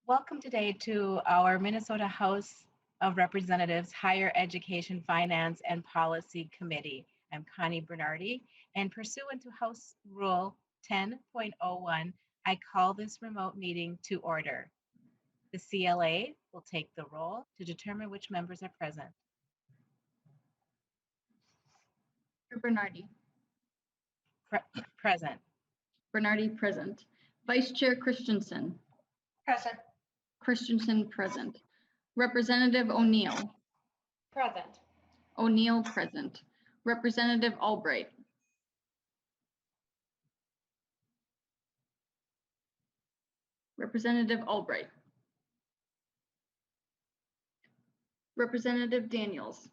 Welcome today to our Minnesota House of Representatives Higher Education Finance and Policy Committee. I'm Connie Bernardi, and pursuant to House Rule 10.01, I call this remote meeting to order. The CLA will take the roll to determine which members are present. Bernardi. Present. Bernardi present. Vice Chair Christensen. Present. Christensen present. Representative O'Neill. Present. O'Neill present. Representative Albright. Representative Albright. Representative Daniels.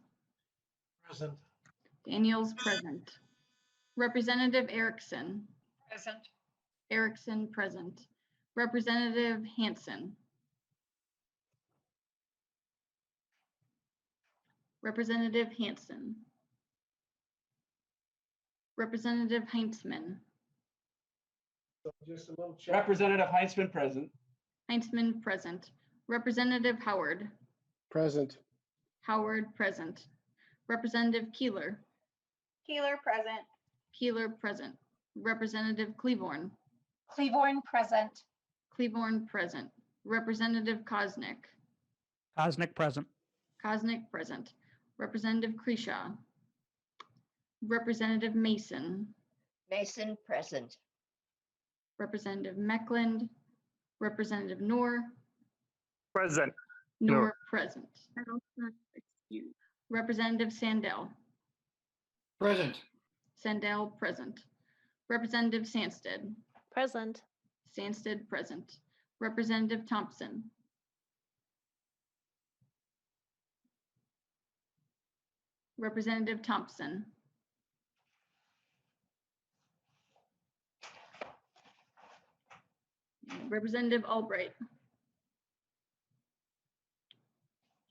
Present. Daniels present. Representative Erickson. Present. Erickson present. Representative Hansen. Representative Hansen. Representative Heinzman. So just a little check. Representative Heinzman present. Heinzman present. Representative Howard. Present. Howard present. Representative Keeler. Keeler present. Keeler present. Representative Cleaborn. Cleaborn present. Cleaborn present. Representative Kosnick. Kosnick present. Kosnick present. Representative Kreshaw. Representative Mason. Mason present. Representative Meckland. Representative Noor. Present. Noor present. Excuse. Representative Sandell. Present. Sandell present. Representative Sandsted. Present. Sandsted present. Representative Thompson. Representative Thompson. Representative Albright.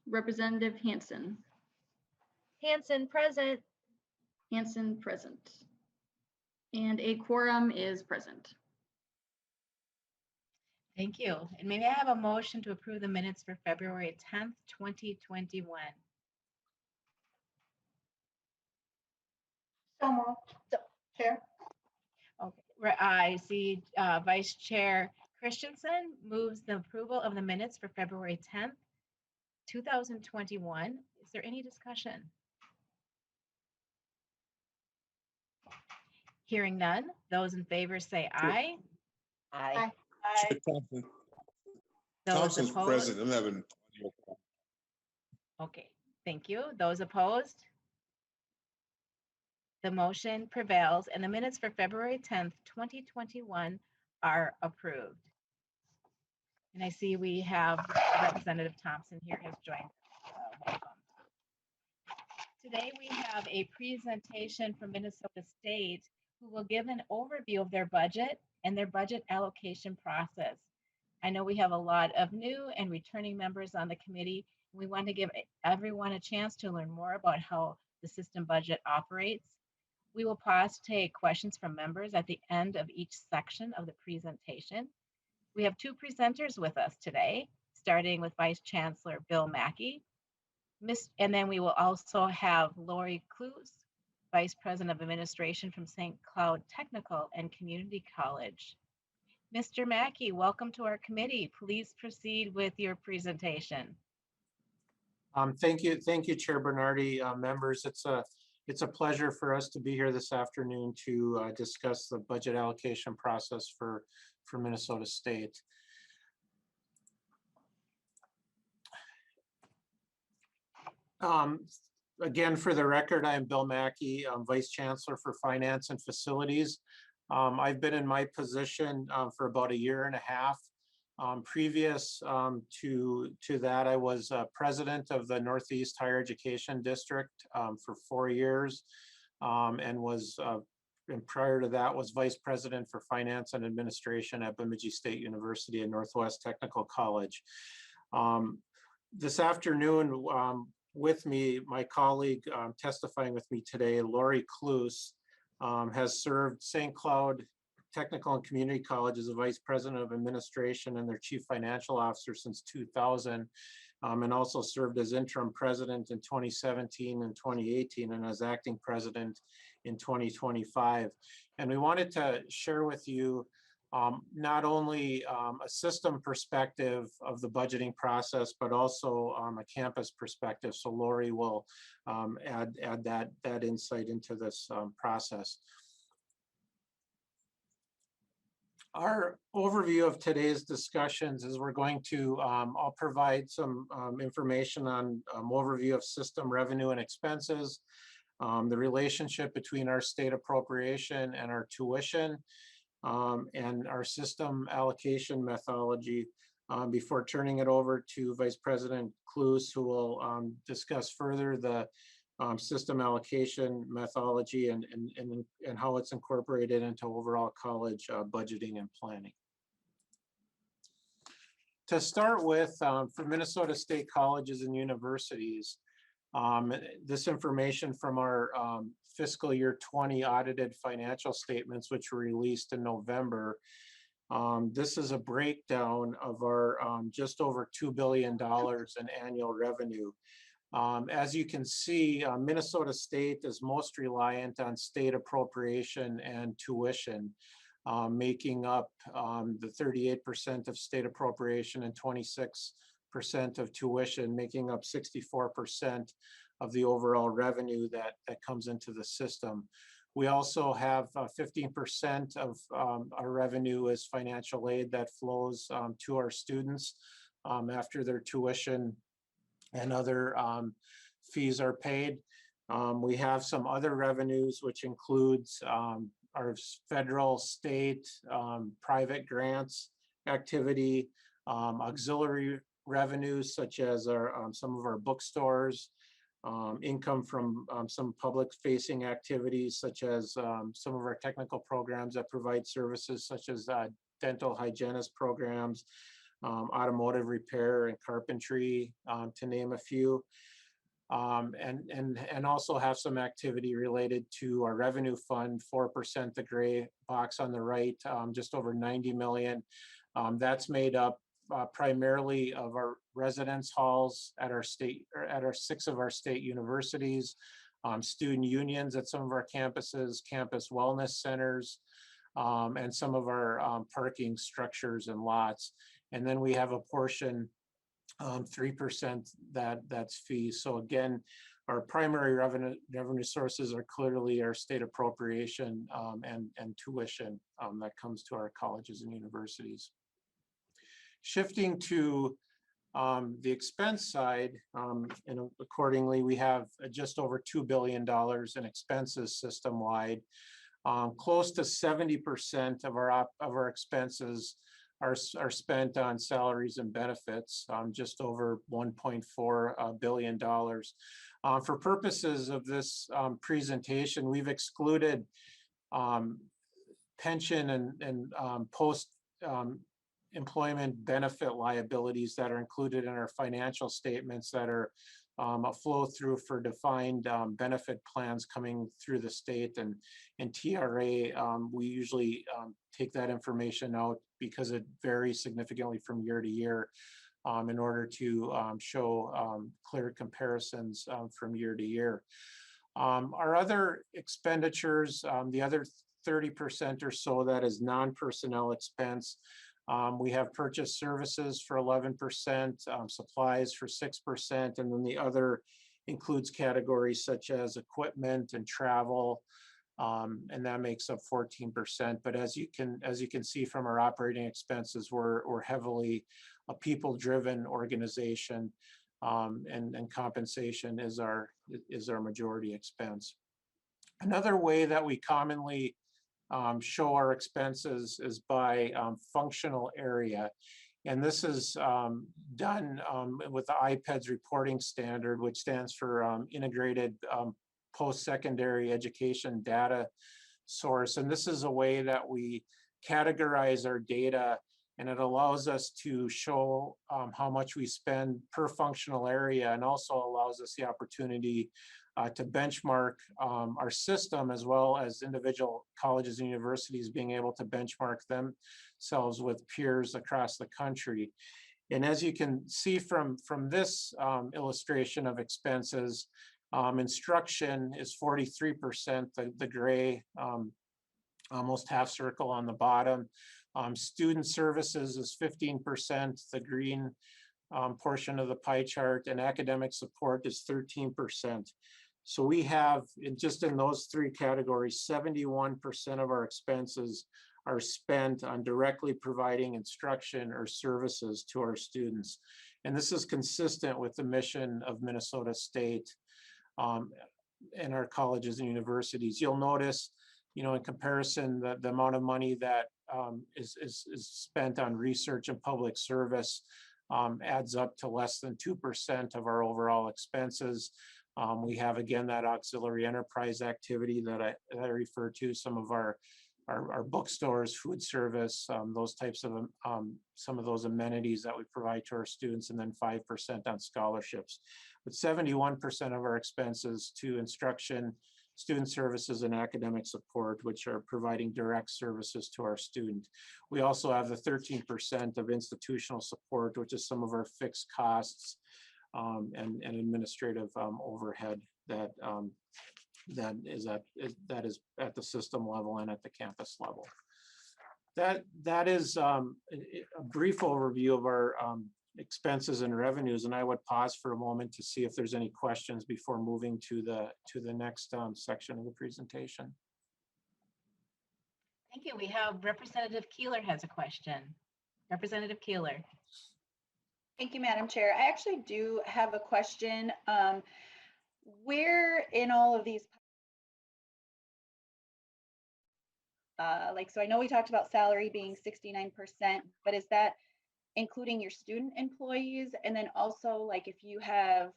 Representative Hansen. Hansen present. Hansen present. And a quorum is present. Thank you. And may I have a motion to approve the minutes for February 10th, 2021? So moved. Chair. Okay, I see Vice Chair Christensen moves the approval of the minutes for February 10th, 2021. Is there any discussion? Hearing none, those in favor say aye. Aye. Those Thompson's opposed? present. I'm having audio problem. Okay, thank you. Those opposed? The motion prevails and the minutes for February 10th, 2021 are approved. And I see we have Representative Thompson here has joined. Welcome. Today we have a presentation from Minnesota State who will give an overview of their budget and their budget allocation process. I know we have a lot of new and returning members on the committee. We want to give everyone a chance to learn more about how the system budget operates. We will pause to take questions from members at the end of each section of the presentation. We have two presenters with us today, starting with Vice Chancellor Bill Mackey. And then we will also have Lori Klause, Vice President of Administration from St. Cloud Technical and Community College. Mr. Mackey, welcome to our committee. Please proceed with your presentation. Thank you, Chair Bernardi. Members, it's a pleasure for us to be here this afternoon to discuss the budget allocation process for Minnesota State. Again, for the record, I am Bill Mackey, Vice Chancellor for Finance and Facilities. I've been in my position for about 1.5 years. Previous to that, I was president of the Northeast Higher Education District for 4 years, and prior to that was vice president for finance and administration at Bemidji State University and Northwest Technical College. This afternoon, with me, my colleague testifying with me today, Lori Klause, has served St. Cloud Technical and Community College as a vice president of administration and their chief financial officer since 2000, and also served as interim president in 2017 and 2018 and as acting president in 2025. And we wanted to share with you not only a system perspective of the budgeting process, but also a campus perspective. So Lori will add that insight into this process. Our overview of today's discussions is we're going to, I'll provide some information on overview of system revenue and expenses, the relationship between our state appropriation and our tuition, and our system allocation methodology before turning it over to Vice President Klause, who will discuss further the system allocation methodology and how it's incorporated into overall college budgeting and planning. To start with, for Minnesota State colleges and universities, this information from our fiscal year 20 audited financial statements, which were released in November. This is a breakdown of our just over $2 billion in annual revenue. As you can see, Minnesota State is most reliant on state appropriation and tuition, making up the 38% of state appropriation and 26% of tuition, making up 64% of the overall revenue that comes into the system. We also have 15% of our revenue is financial aid that flows to our students after their tuition and other fees are paid. We have some other revenues, which includes our federal, state, private grants activity, auxiliary revenues such as our some of our bookstores, income from some public-facing activities such as some of our technical programs that provide services such as dental hygienist programs, automotive repair and carpentry, to name a few, and also have some activity related to our revenue fund, 4%, the gray box on the right, just over 90 million. That's made up primarily of our residence halls at our state, or at our 6 of our state universities, student unions at some of our campuses, campus wellness centers, and some of our parking structures and lots. And then we have a portion, 3% that's fees. So again, our primary revenue sources are clearly our state appropriation and tuition that comes to our colleges and universities. Shifting to the expense side, and accordingly, we have just over $2 billion in expenses system-wide. Close to 70% of our expenses are spent on salaries and benefits, just over $1.4 billion. For purposes of this presentation, we've excluded pension and post employment benefit liabilities that are included in our financial statements that are a flow through for defined benefit plans coming through the state and TRA. We usually take that information out because it varies significantly from year to year in order to show clear comparisons from year to year. Our other expenditures, the other 30% or so that is non-personnel expense, we have purchase services for 11%, supplies for 6%, and then the other includes categories such as equipment and travel, and that makes up 14%. But as you can see from our operating expenses, we're heavily a people-driven organization, and compensation is our majority expense. Another way that we commonly show our expenses is by functional area. And this is done with the IPEDS reporting standard, which stands for Integrated Post-Secondary Education Data Source. And this is a way that we categorize our data, and it allows us to show how much we spend per functional area, and also allows us the opportunity to benchmark our system, as well as individual colleges and universities being able to benchmark themselves with peers across the country. And as you can see from this illustration of expenses, instruction is 43%, the gray almost half circle on the bottom. Student services is 15%, the green portion of the pie chart, and academic support is 13%. So we have, just in those three categories, 71% of our expenses are spent on directly providing instruction or services to our students. And this is consistent with the mission of Minnesota State and our colleges and universities. You'll notice, in comparison, the amount of money that is spent on research and public service adds up to less than 2% of our overall expenses. We have, again, that auxiliary enterprise activity that I refer to, some of our bookstores, food service, those types of some of those amenities that we provide to our students, and then 5% on scholarships. But 71% of our expenses to instruction, student services, and academic support, which are providing direct services to our student. We also have the 13% of institutional support, which is some of our fixed costs and administrative overhead that is at the system level and at the campus level. That is a brief overview of our expenses and revenues, and I would pause for a moment to see if there's any questions before moving to the next section of the presentation. Thank you. We have Representative Keeler has a question. Representative Keeler. Thank you, Madam Chair. I actually do have a question. Where in all of these, so I know we talked about salary being 69%, but is that including your student employees? And then also, like, if you have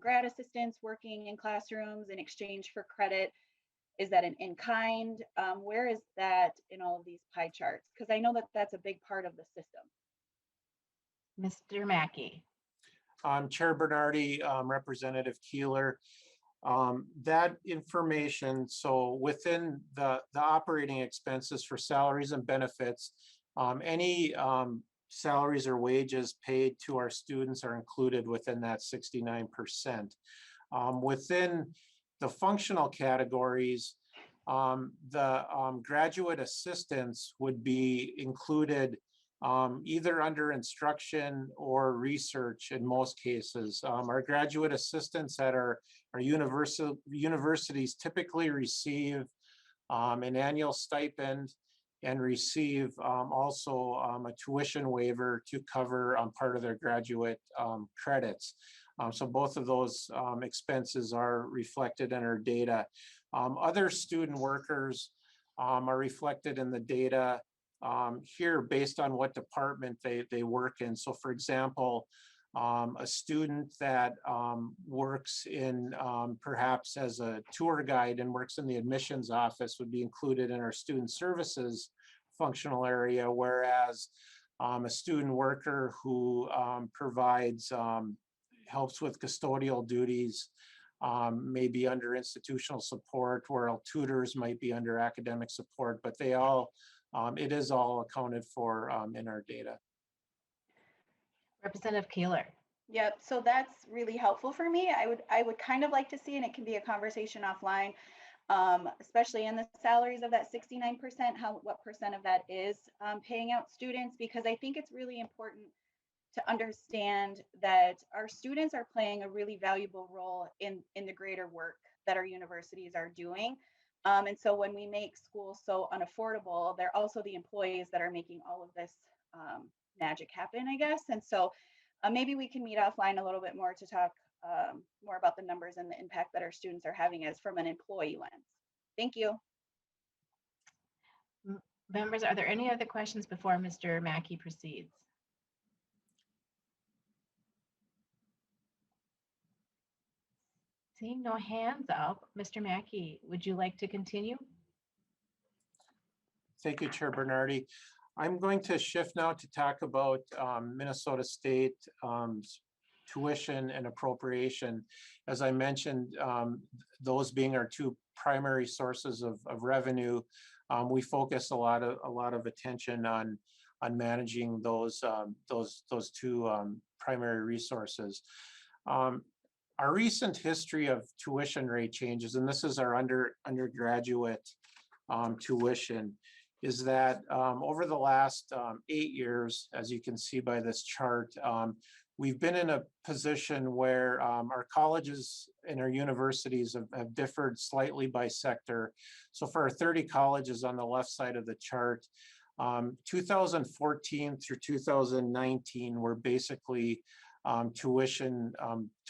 grad assistants working in classrooms in exchange for credit, is that an in-kind? Where is that in all of these pie charts? Because I know that that's a big part of the system. Mr. Mackey. Chair Bernardi, Representative Keeler, that information, so within the operating expenses for salaries and benefits, any salaries or wages paid to our students are included within that 69%. Within the functional categories, the graduate assistants would be included either under instruction or research in most cases. Our graduate assistants at our universities typically receive an annual stipend and receive also a tuition waiver to cover part of their graduate credits. So both of those expenses are reflected in our data. Other student workers are reflected in the data here based on what department they work in. So for example, a student that works in perhaps as a tour guide and works in the admissions office would be included in our student services functional area, whereas a student worker who provides, helps with custodial duties may be under institutional support, while tutors might be under academic support, but they all, it is all accounted for in our data. Representative Keeler. Yep, so that's really helpful for me. I would kind of like to see, and it can be a conversation offline, especially in the salaries of that 69%, what percent of that is paying out students, because I think it's really important to understand that our students are playing a really valuable role in the greater work that our universities are doing. And so when we make schools so unaffordable, they're also the employees that are making all of this magic happen, I guess. And so maybe we can meet offline a little bit more to talk more about the numbers and the impact that our students are having as from an employee lens. Thank you. Members, are there any other questions before Mr. Mackey proceeds? Seeing no hands up, Mr. Mackey, would you like to continue? Thank you, Chair Bernardi. I'm going to shift now to talk about Minnesota State tuition and appropriation. As I mentioned, those being our two primary sources of revenue, we focus a lot of attention on managing those two primary resources. Our recent history of tuition rate changes, and this is our undergraduate tuition, is that over the last 8 years, as you can see by this chart, we've been in a position where our colleges and our universities have differed slightly by sector. So for our 30 colleges on the left side of the chart, 2014 through 2019 were basically tuition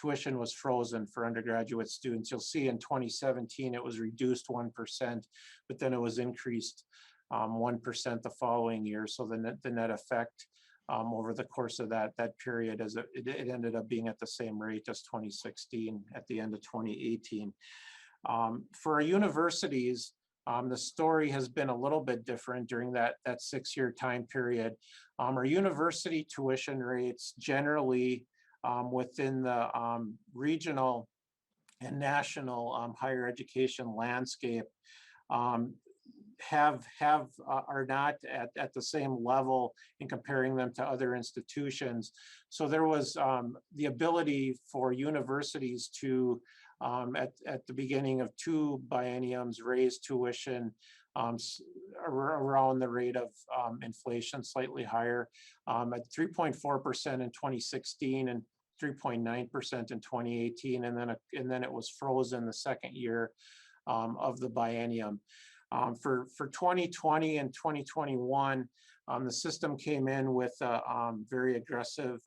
was frozen for undergraduate students. You'll see in 2017 it was reduced 1%, but then it was increased 1% the following year. So the net effect over the course of that period, as it ended up being at the same rate as 2016 at the end of 2018. For our universities, the story has been a little bit different during that 6-year time period. Our university tuition rates generally within the regional and national higher education landscape are not at the same level in comparing them to other institutions. So there was the ability for universities to at the beginning of 2 bienniums raise tuition around the rate of inflation, slightly higher, at 3.4% in 2016 and 3.9% in 2018, and then it was frozen the second year of the biennium. For 2020 and 2021, the system came in with a very aggressive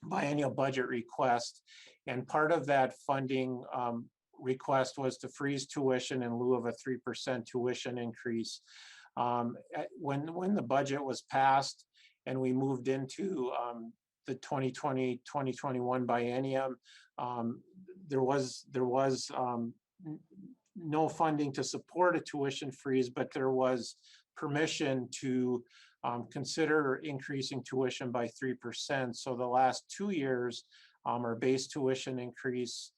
biennial budget request, and part of that funding request was to freeze tuition in lieu of a 3% tuition increase. When the budget was passed and we moved into the 2020-2021 biennium, there was no funding to support a tuition freeze, but there was permission to consider increasing tuition by 3%. So the last 2 years, our base tuition increase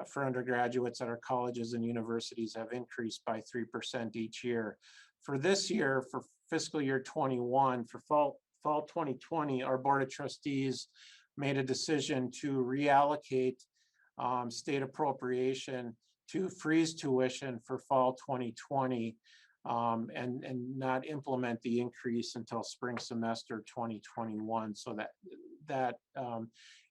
for undergraduates at our colleges and universities have increased by 3% each year. For this year, for fiscal year 21, for fall 2020, our Board of Trustees made a decision to reallocate state appropriation to freeze tuition for fall 2020 and not implement the increase until spring semester 2021. So that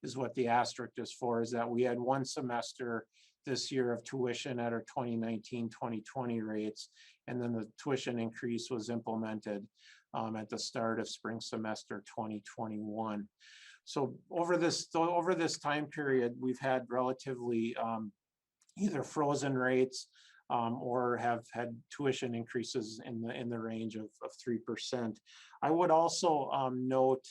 is what the asterisk is for, is that we had 1 semester this year of tuition at our 2019-2020 rates, and then the tuition increase was implemented at the start of spring semester 2021. So over this time period, we've had relatively either frozen rates or have had tuition increases in the range of 3%. I would also note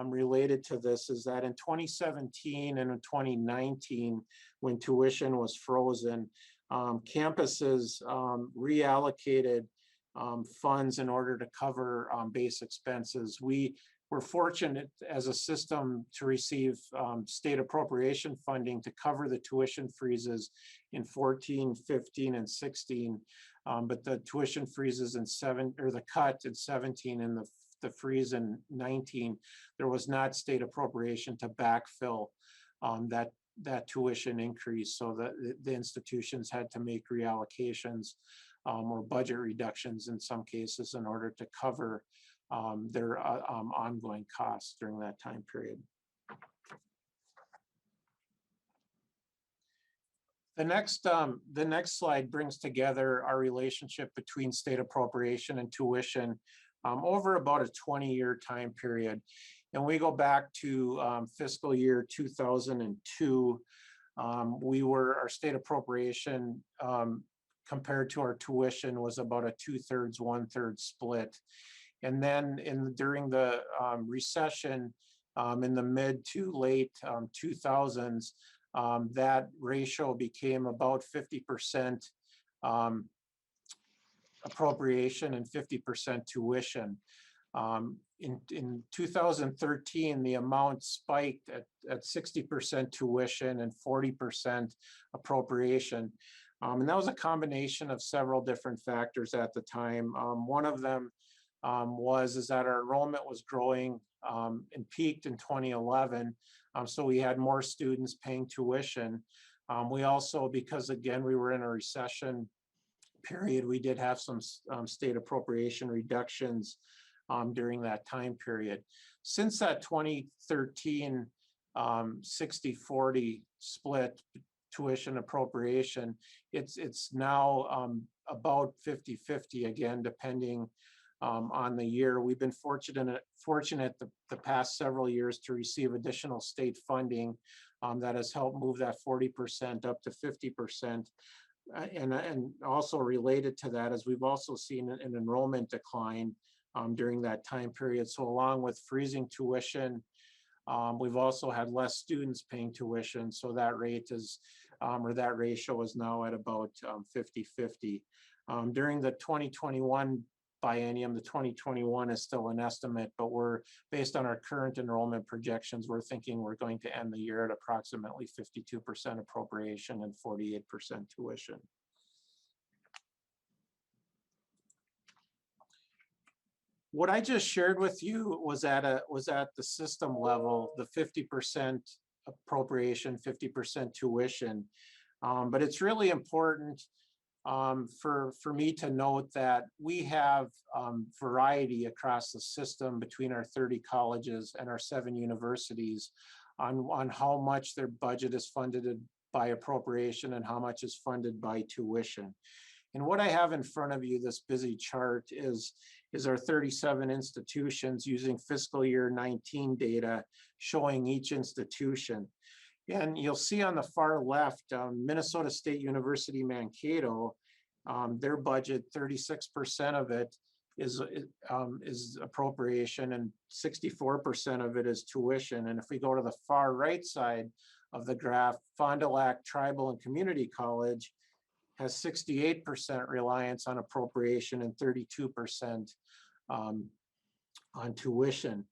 related to this is that in 2017 and in 2019, when tuition was frozen, campuses reallocated funds in order to cover base expenses. We were fortunate as a system to receive state appropriation funding to cover the tuition freezes in 14, 15, and 16. But the tuition freezes in the cut in 17 and the freeze in 19, there was not state appropriation to backfill that tuition increase. So the institutions had to make reallocations or budget reductions in some cases in order to cover their ongoing costs during that time period. The next slide brings together our relationship between state appropriation and tuition over about a 20-year time period. And we go back to fiscal year 2002. Our state appropriation compared to our tuition was about a 2/3, 1/3 split. And then during the recession in the mid to late 2000s, that ratio became about 50% appropriation and 50% tuition. In 2013, the amount spiked at 60% tuition and 40% appropriation. And that was a combination of several different factors at the time. One of them is that our enrollment was growing and peaked in 2011. So we had more students paying tuition. We also, because again, we were in a recession period, we did have some state appropriation reductions during that time period. Since that 2013 60-40 split tuition appropriation, it's now about 50-50 again, depending on the year. We've been fortunate the past several years to receive additional state funding that has helped move that 40% up to 50%. And also related to that is we've also seen an enrollment decline during that time period. So along with freezing tuition, we've also had less students paying tuition. So that rate is, or that ratio is now at about 50-50. During the 2021 biennium, the 2021 is still an estimate, but we're based on our current enrollment projections, we're thinking we're going to end the year at approximately 52% appropriation and 48% tuition. What I just shared with you was at the system level, the 50% appropriation, 50% tuition. But it's really important for me to note that we have variety across the system between our 30 colleges and our 7 universities on how much their budget is funded by appropriation and how much is funded by tuition. And what I have in front of you, this busy chart, is our 37 institutions using fiscal year 19 data showing each institution. And you'll see on the far left, Minnesota State University Mankato, their budget, 36% of it is appropriation and 64% of it is tuition. And if we go to the far right side of the graph, Fond du Lac Tribal and Community College has 68% reliance on appropriation and 32% on tuition.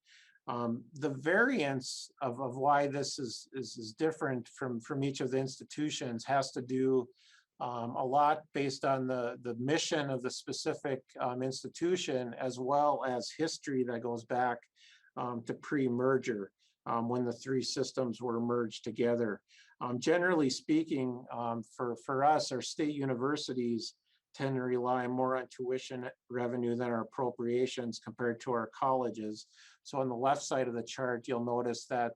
The variance of why this is different from each of the institutions has to do a lot based on the mission of the specific institution, as well as history that goes back to pre-merger when the 3 systems were merged together. Generally speaking, for us, our state universities tend to rely more on tuition revenue than our appropriations compared to our colleges. So on the left side of the chart, you'll notice that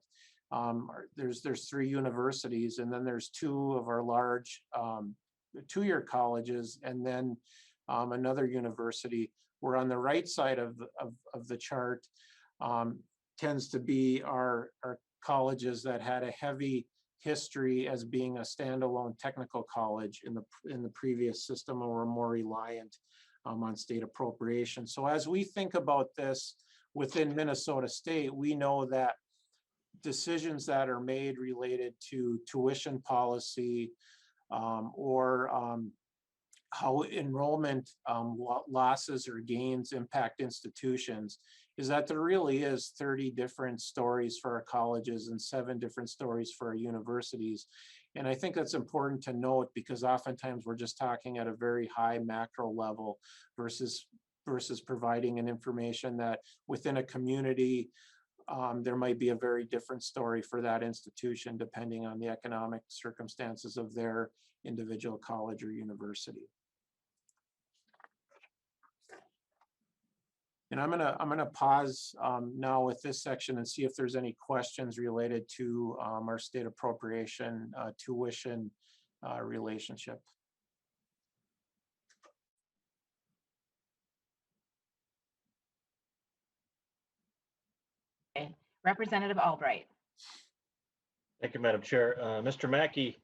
there's 3 universities, and then there's 2 of our large 2-year colleges, and then another university. Where on the right side of the chart tends to be our colleges that had a heavy history as being a standalone technical college in the previous system, and were more reliant on state appropriation. So as we think about this within Minnesota State, we know that decisions that are made related to tuition policy or how enrollment losses or gains impact institutions is that there really is 30 different stories for our colleges and 7 different stories for our universities. And I think that's important to note because oftentimes we're just talking at a very high macro level versus providing an information that within a community, there might be a very different story for that institution depending on the economic circumstances of their individual college or university. And I'm gonna pause now with this section and see if there's any questions related to our state appropriation tuition relationship. Okay. Representative Albright. Thank you, Madam Chair. Mr. Mackey,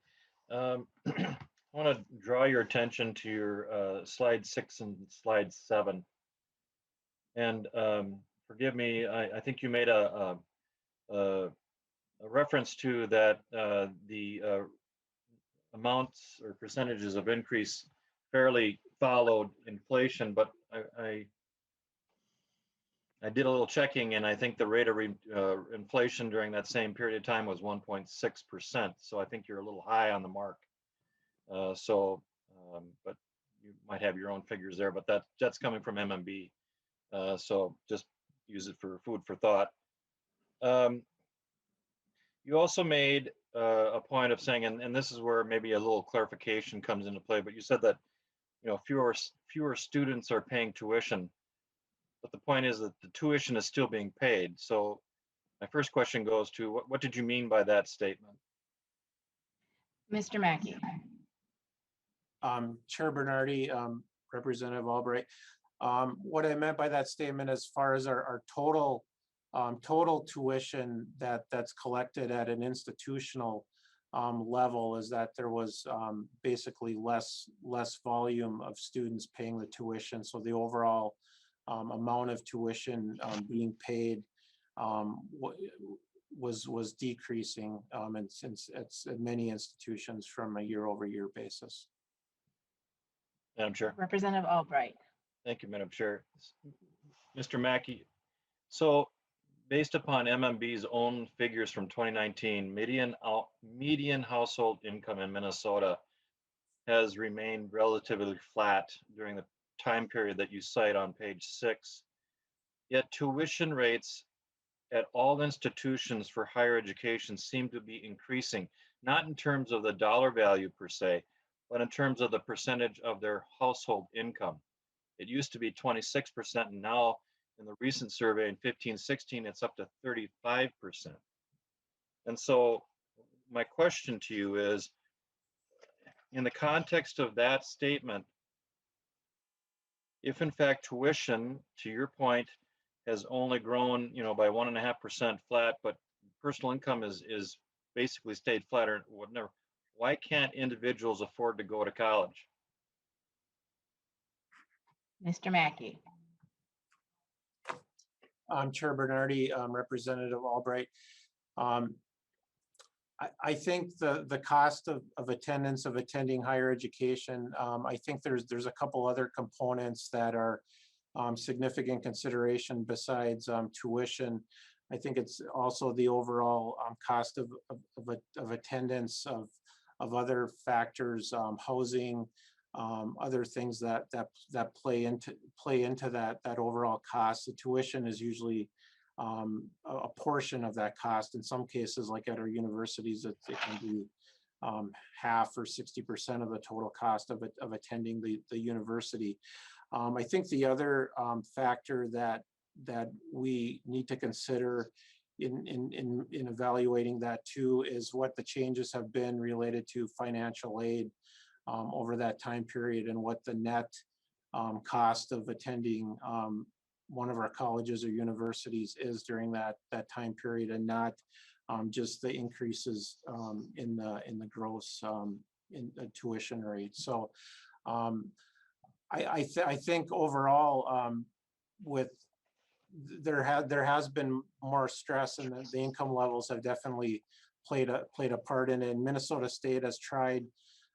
I want to draw your attention to your slide 6 and slide 7. And forgive me, I think you made a reference to that the amounts or percentages of increase fairly followed inflation, but I did a little checking, and I think the rate of inflation during that same period of time was 1.6%. So I think you're a little high on the mark. But you might have your own figures there, but that's coming from MMB. So just use it for food for thought. You also made a point of saying, and this is where maybe a little clarification comes into play, but you said that, you know, fewer students are paying tuition, but the point is that the tuition is still being paid. So my first question goes to, what did you mean by that statement? Mr. Mackey. Chair Bernardi, Representative Albright. What I meant by that statement, as far as our total tuition that's collected at an institutional level, is that there was basically less volume of students paying the tuition. So the overall amount of tuition being paid was decreasing, and since it's at many institutions from a year-over-year basis. Madam Chair. Representative Albright. Thank you, Madam Chair. Mr. Mackey, so based upon MMB's own figures from 2019, median household income in Minnesota has remained relatively flat during the time period that you cite on page 6. Yet tuition rates at all institutions for higher education seem to be increasing, not in terms of the dollar value per se, but in terms of the percentage of their household income. It used to be 26%, and now in the recent survey in 15-16, it's up to 35%. And so my question to you is, in the context of that statement, if in fact tuition, to your point, has only grown, you know, by 1.5% flat, but personal income is basically stayed flat or whatever, why can't individuals afford to go to college? Mr. Mackey. Chair Bernardi, Representative Albright. I think the cost of attendance, of attending higher education, I think there's a couple other components that are significant consideration besides tuition. I think it's also the overall cost of attendance, of other factors, housing, other things that play into that overall cost. The tuition is usually a portion of that cost. In some cases, like at our universities, it can be half or 60% of the total cost of attending the university. I think the other factor that we need to consider in evaluating that too is what the changes have been related to financial aid over that time period, and what the net cost of attending one of our colleges or universities is during that time period, and not just the increases in the gross in the tuition rate. So I think overall, with there has been more stress, and the income levels have definitely played a part in it. And Minnesota State has tried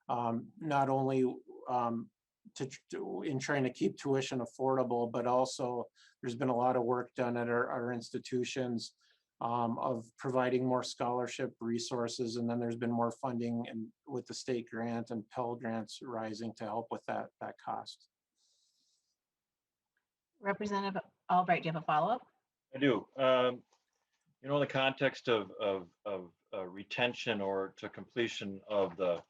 not only in trying to keep tuition affordable, but also there's been a lot of work done at our institutions of providing more scholarship resources, and then there's been more funding and with the state grant and Pell grants rising to help with that cost. Representative Albright, do you have a follow-up? I do. You know, in the context of retention or to completion of the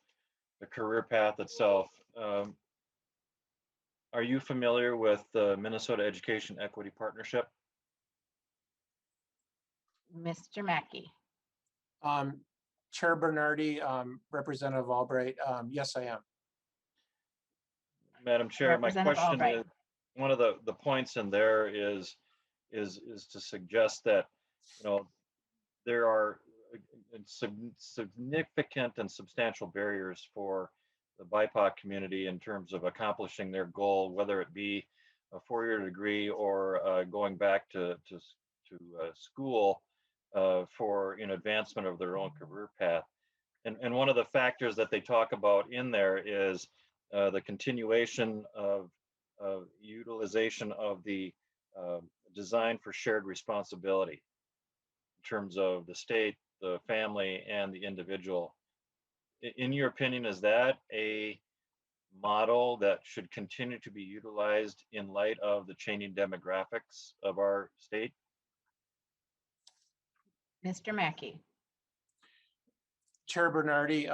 career path itself, are you familiar with the Minnesota Education Equity Partnership? Mr. Mackey. Chair Bernardi, Representative Albright, yes, I am. Madam Chair, my Representative question Albright. is, one of the points in there is to suggest that, you know, there are significant and substantial barriers for the BIPOC community in terms of accomplishing their goal, whether it be a four-year degree or going back to school for advancement of their own career path. And one of the factors that they talk about in there is the continuation of utilization of the designed for shared responsibility in terms of the state, the family, and the individual. In your opinion, is that a model that should continue to be utilized in light of the changing demographics of our state? Mr. Mackey. Chair Bernardi,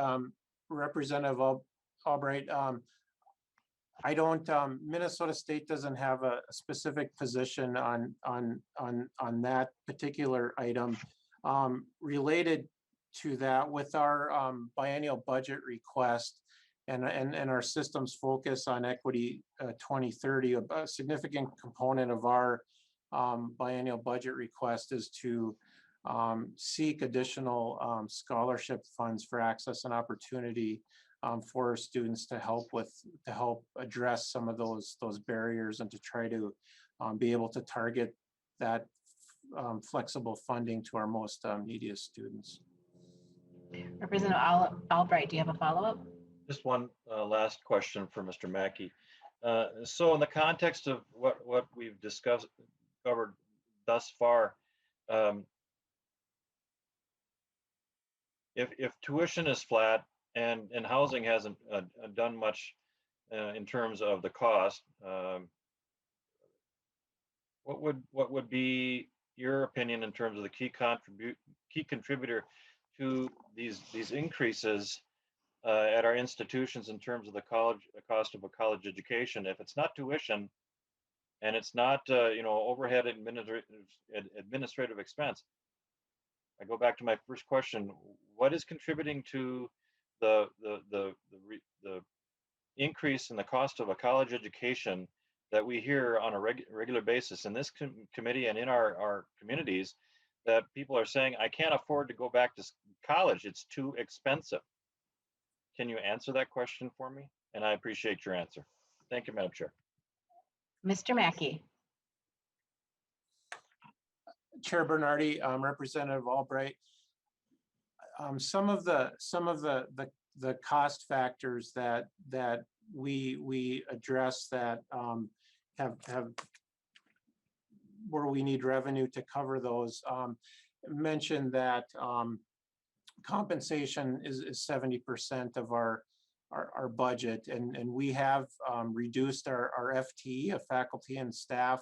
Representative Albright, I don't, Minnesota State doesn't have a specific position on that particular item. Related to that, with our biennial budget request and our system's focus on equity 2030, a significant component of our biennial budget request is to seek additional scholarship funds for access and opportunity for students to help address some of those barriers and to try to be able to target that flexible funding to our most neediest students. Representative Albright, do you have a follow-up? Just one last question for Mr. Mackey. So in the context of what we've covered thus far, if tuition is flat and housing hasn't done much in terms of the cost, what would be your opinion in terms of the key contributor to these increases at our institutions in terms of the cost of a college education? If it's not tuition and it's not overhead administrative expense, I go back to my first question: what is contributing to the increase in the cost of a college education that we hear on a regular basis in this committee and in our communities, that people are saying, I can't afford to go back to college, it's too expensive? Can you answer that question for me? And I appreciate your answer. Thank you, Madam Chair. Mr. Mackey. Chair Bernardi, Representative Albright, some of the cost factors that we address that have where we need revenue to cover those, mentioned that compensation is 70% of our budget, and we have reduced our FTE of faculty and staff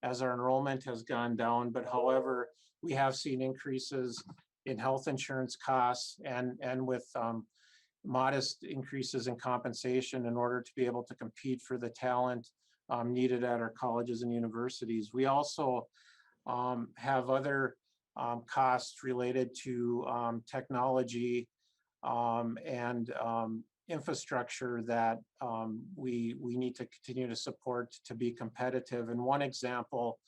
as our enrollment has gone down. But however, we have seen increases in health insurance costs and with modest increases in compensation in order to be able to compete for the talent needed at our colleges and universities. We also have other costs related to technology and infrastructure that we need to continue to support to be competitive. And one example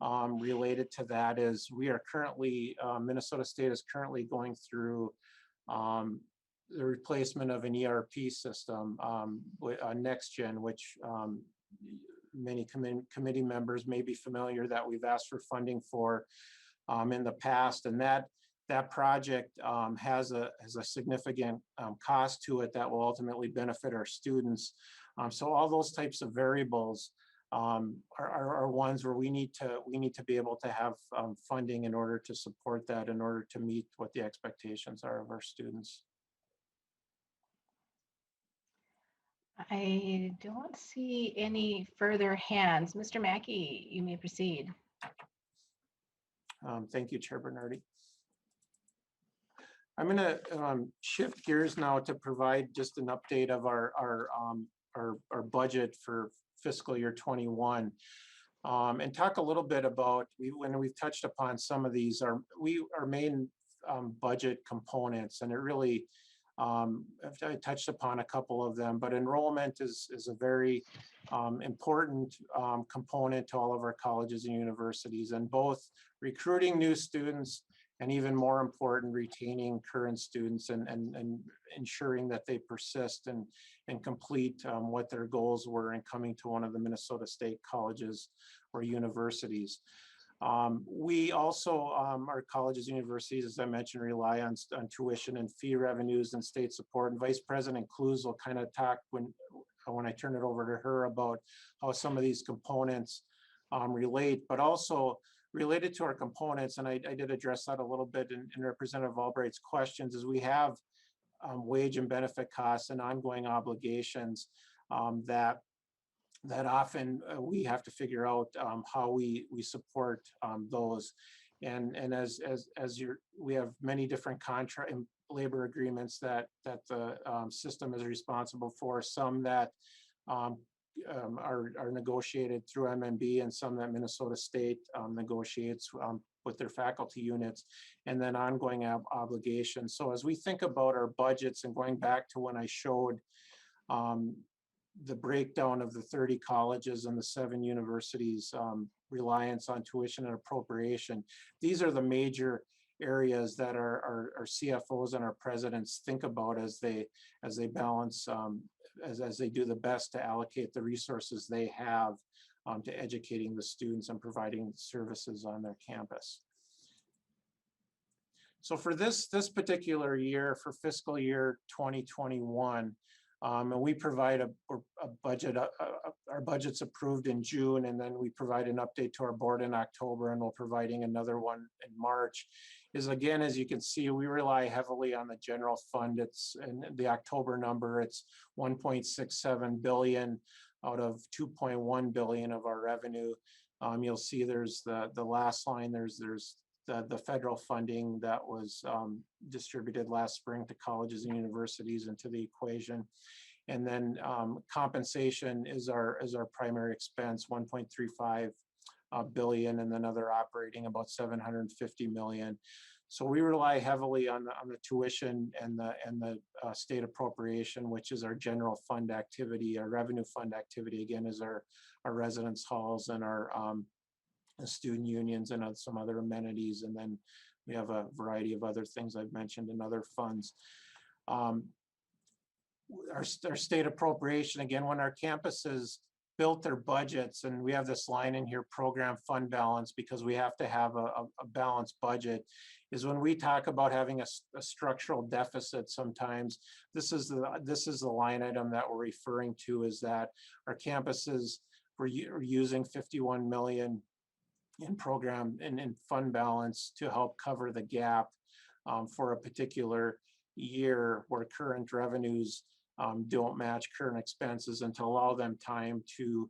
related to that is we are currently, Minnesota State is currently going through the replacement of an ERP system, NextGen, which many committee members may be familiar that we've asked for funding for in the past. And that project has a significant cost to it that will ultimately benefit our students. So all those types of variables are ones where we need to be able to have funding in order to support that, in order to meet what the expectations are of our students. I don't see any further hands. Mr. Mackey, you may proceed. Thank you, Chair Bernardi. I'm going to shift gears now to provide just an update of our budget for fiscal year 21, and talk a little bit about, when we've touched upon some of these, our main budget components, and it really, I touched upon a couple of them, but enrollment is a very important component to all of our colleges and universities, and both recruiting new students and, even more important, retaining current students and ensuring that they persist and complete what their goals were in coming to one of the Minnesota State colleges or universities. We also, our colleges and universities, as I mentioned, rely on tuition and fee revenues and state support. And Vice President Klause will kind of talk when I turn it over to her about how some of these components relate, but also related to our components, and I did address that a little bit in Representative Albright's questions, is we have wage and benefit costs and ongoing obligations that often we have to figure out how we support those. And as we have many different contract and labor agreements that the system is responsible for, some that are negotiated through MMB and some that Minnesota State negotiates with their faculty units, and then ongoing obligations. So as we think about our budgets, and going back to when I showed the breakdown of the 30 colleges and the 7 universities' reliance on tuition and appropriation, these are the major areas that our CFOs and our presidents think about as they balance, as they do the best to allocate the resources they have to educating the students and providing services on their campus. So for this particular year, for fiscal year 2021, and we provide a budget, our budget's approved in June, and then we provide an update to our board in October, and we're providing another one in March. Is again, as you can see, we rely heavily on the general fund. It's in the October number, it's 1.67 billion out of 2.1 billion of our revenue. You'll see there's the last line, there's the federal funding that was distributed last spring to colleges and universities into the equation. And then compensation is our primary expense, 1.35 billion, and then other operating about 750 million. So we rely heavily on the tuition and the state appropriation, which is our general fund activity. Our revenue fund activity, again, is our residence halls and our student unions and some other amenities. And then we have a variety of other things I've mentioned in other funds. Our state appropriation, again, when our campuses built their budgets, and we have this line in here, program fund balance, because we have to have a balanced budget, is when we talk about having a structural deficit sometimes, this is the line item that we're referring to, is that our campuses were using 51 million in program and in fund balance to help cover the gap for a particular year where current revenues don't match current expenses, and to allow them time to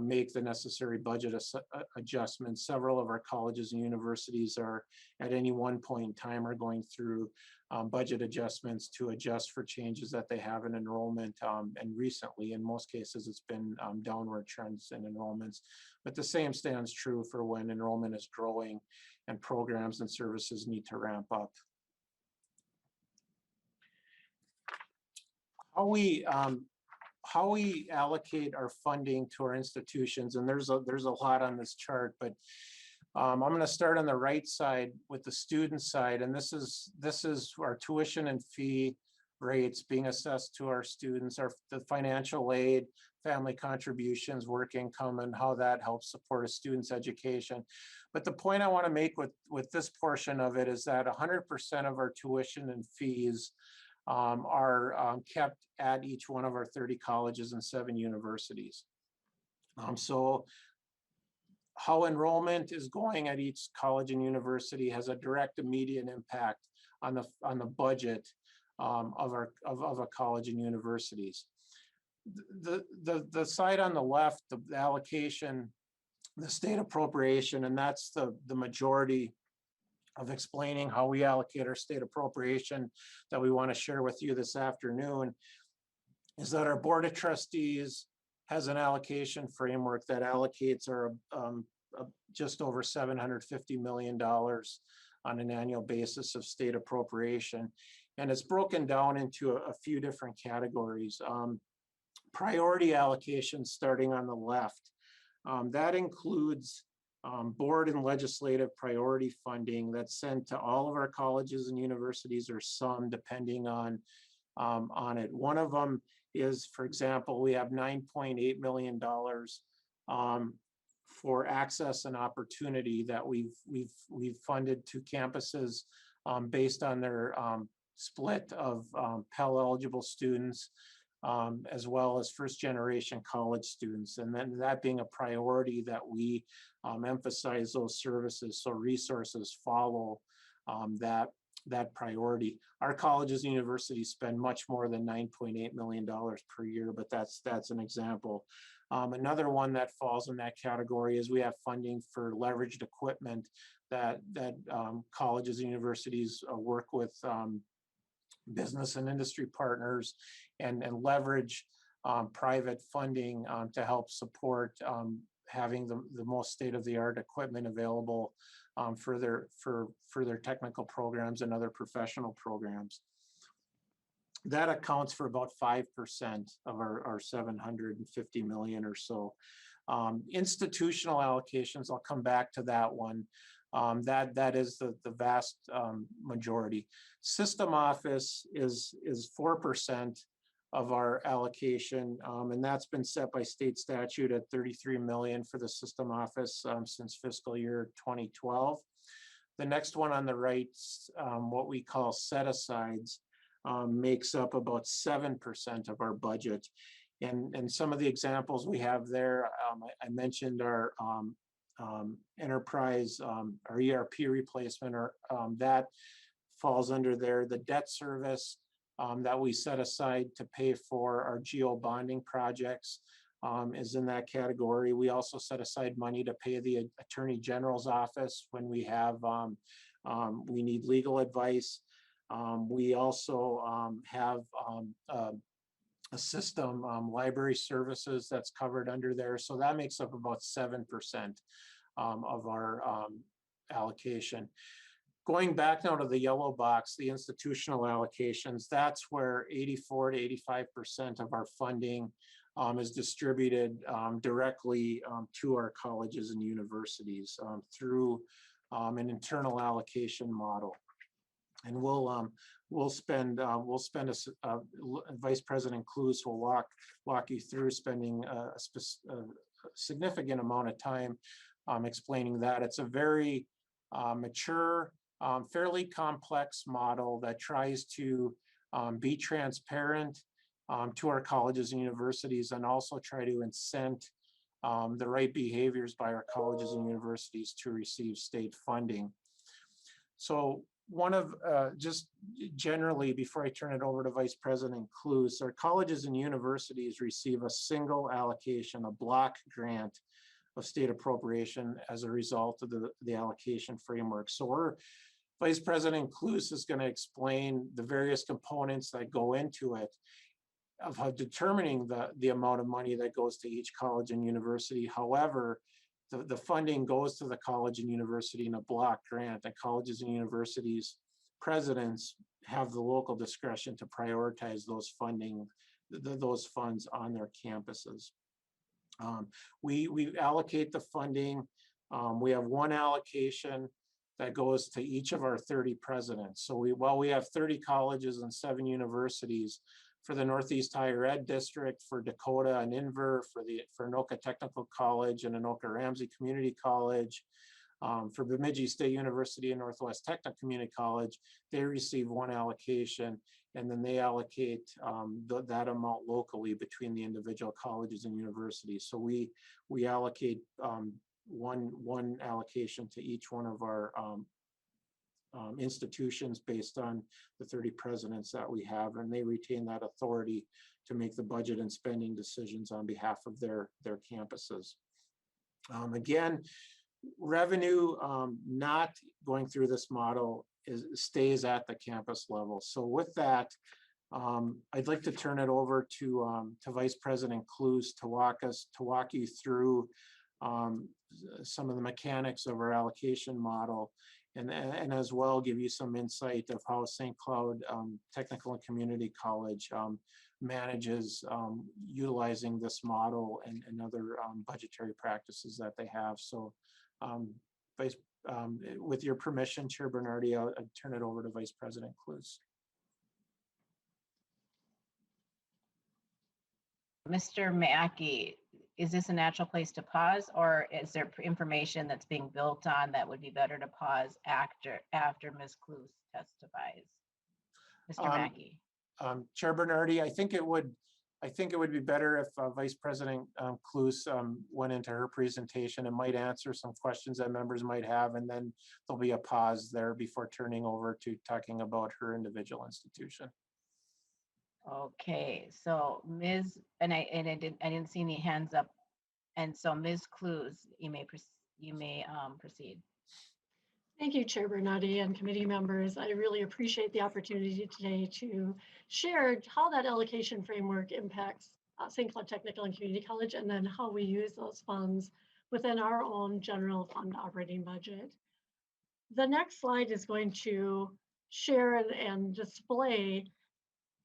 make the necessary budget adjustments. Several of our colleges and universities are at any one point in time are going through budget adjustments to adjust for changes that they have in enrollment. And recently, in most cases, it's been downward trends in enrollments. But the same stands true for when enrollment is growing and programs and services need to ramp up. How we allocate our funding to our institutions, and there's a lot on this chart, but I'm going to start on the right side with the student side, and this is our tuition and fee rates being assessed to our students, the financial aid, family contributions, work income, and how that helps support a student's education. But the point I want to make with this portion of it is that 100% of our tuition and fees are kept at each one of our 30 colleges and 7 universities. So how enrollment is going at each college and university has a direct immediate impact on the budget of a college and universities. The side on the left, the allocation, the state appropriation, and that's the majority of explaining how we allocate our state appropriation that we want to share with you this afternoon, is that our Board of Trustees has an allocation framework that allocates our just over $750 million on an annual basis of state appropriation. And it's broken down into a few different categories. Priority allocation starting on the left. That includes board and legislative priority funding that's sent to all of our colleges and universities, or some, depending on it. One of them is, for example, we have $9.8 million for access and opportunity that we've funded to campuses based on their split of Pell eligible students as well as first-generation college students. And then that being a priority that we emphasize those services, so resources follow that priority. Our colleges and universities spend much more than $9.8 million per year, but that's an example. Another one that falls in that category is we have funding for leveraged equipment that colleges and universities work with business and industry partners and leverage private funding to help support having the most state-of-the-art equipment available for their technical programs and other professional programs. That accounts for about 5% of our 750 million or so. Institutional allocations, I'll come back to that one. That is the vast majority. System office is 4% of our allocation, and that's been set by state statute at 33 million for the system office since fiscal year 2012. The next one on the right, what we call set-asides, makes up about 7% of our budget. And some of the examples we have there, I mentioned our enterprise, our ERP replacement, or that falls under there. The debt service that we set aside to pay for our geo bonding projects is in that category. We also set aside money to pay the Attorney General's office when we have we need legal advice. We also have a system, library services, that's covered under there. So that makes up about 7% of our allocation. Going back now to the yellow box, the institutional allocations, that's where 84 to 85% of our funding is distributed directly to our colleges and universities through an internal allocation model. And we'll spend Vice President Klause will walk you through spending a significant amount of time explaining that. It's a very mature, fairly complex model that tries to be transparent to our colleges and universities, and also try to incent the right behaviors by our colleges and universities to receive state funding. So one of, just generally, before I turn it over to Vice President Klause, our colleges and universities receive a single allocation, a block grant of state appropriation as a result of the allocation framework. So Vice President Klause is going to explain the various components that go into it, of how determining the amount of money that goes to each college and university. However, the funding goes to the college and university in a block grant, and colleges and universities presidents have the local discretion to prioritize those those funds on their campuses. We allocate the funding. We have one allocation that goes to each of our 30 presidents. So while we have 30 colleges and 7 universities, for the Northeast Higher Ed District, for Dakota and Inver, for Anoka Technical College and Anoka Ramsey Community College, for Bemidji State University and Northwest Technical Community College, they receive one allocation, and then they allocate that amount locally between the individual colleges and universities. So we allocate one allocation to each one of our institutions based on the 30 presidents that we have, and they retain that authority to make the budget and spending decisions on behalf of their campuses. Again, revenue not going through this model stays at the campus level. So with that, I'd like to turn it over to Vice President Klause to walk you through some of the mechanics of our allocation model, and as well give you some insight of how St. Cloud Technical and Community College manages utilizing this model and other budgetary practices that they have. So with your permission, Chair Bernardi, I'll turn it over to Vice President Klause. Mr. Mackey, is this a natural place to pause, or is there information that's being built on that would be better to pause after Ms. Klause testifies? Mr. Mackey. Chair Bernardi, I think it would I think it would be better if Vice President Kluse went into her presentation and might answer some questions that members might have, and then there'll be a pause there before turning over to talking about her individual institution. Okay, so Ms., and I didn't see any hands up. And so Ms. Kluse, you may proceed. Thank you, Chair Bernardi and committee members. I really appreciate the opportunity today to share how that allocation framework impacts St. Cloud Technical and Community College, and then how we use those funds within our own general fund operating budget. The next slide is going to share and display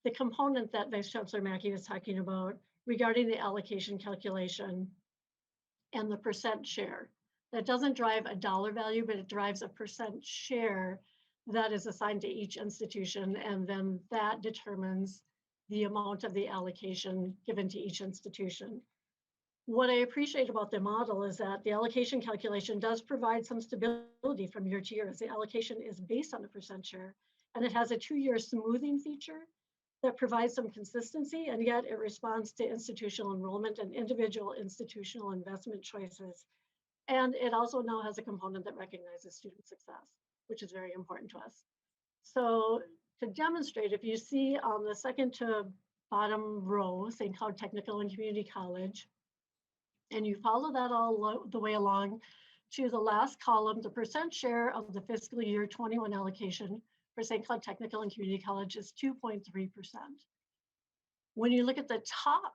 the component that Vice Chancellor Mackey was talking about regarding the allocation calculation and the percent share. That doesn't drive a dollar value, but it drives a percent share that is assigned to each institution, and then that determines the amount of the allocation given to each institution. What I appreciate about the model is that the allocation calculation does provide some stability from year to year, as the allocation is based on a percent share, and it has a 2-year smoothing feature that provides some consistency, and yet it responds to institutional enrollment and individual institutional investment choices. And it also now has a component that recognizes student success, which is very important to us. So to demonstrate, if you see on the second to bottom row, St. Cloud Technical and Community College, and you follow that all the way along to the last column, the percent share of the fiscal year 21 allocation for St. Cloud Technical and Community College is 2.3%. When you look at the top,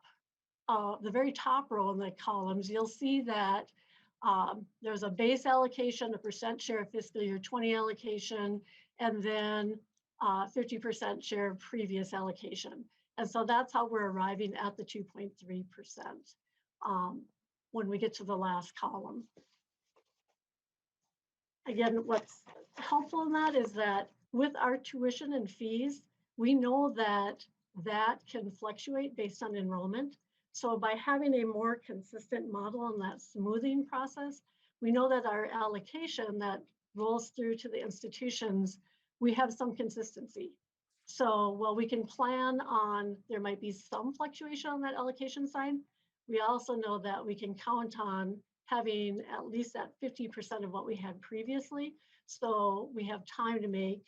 the very top row in the columns, you'll see that there's a base allocation, a percent share of fiscal year 20 allocation, and then 50% share of previous allocation. And so that's how we're arriving at the 2.3% when we get to the last column. Again, what's helpful in that is that with our tuition and fees, we know that that can fluctuate based on enrollment. So by having a more consistent model in that smoothing process, we know that our allocation that rolls through to the institutions, we have some consistency. So while we can plan on, there might be some fluctuation on that allocation side, we also know that we can count on having at least that 50% of what we had previously. So we have time to make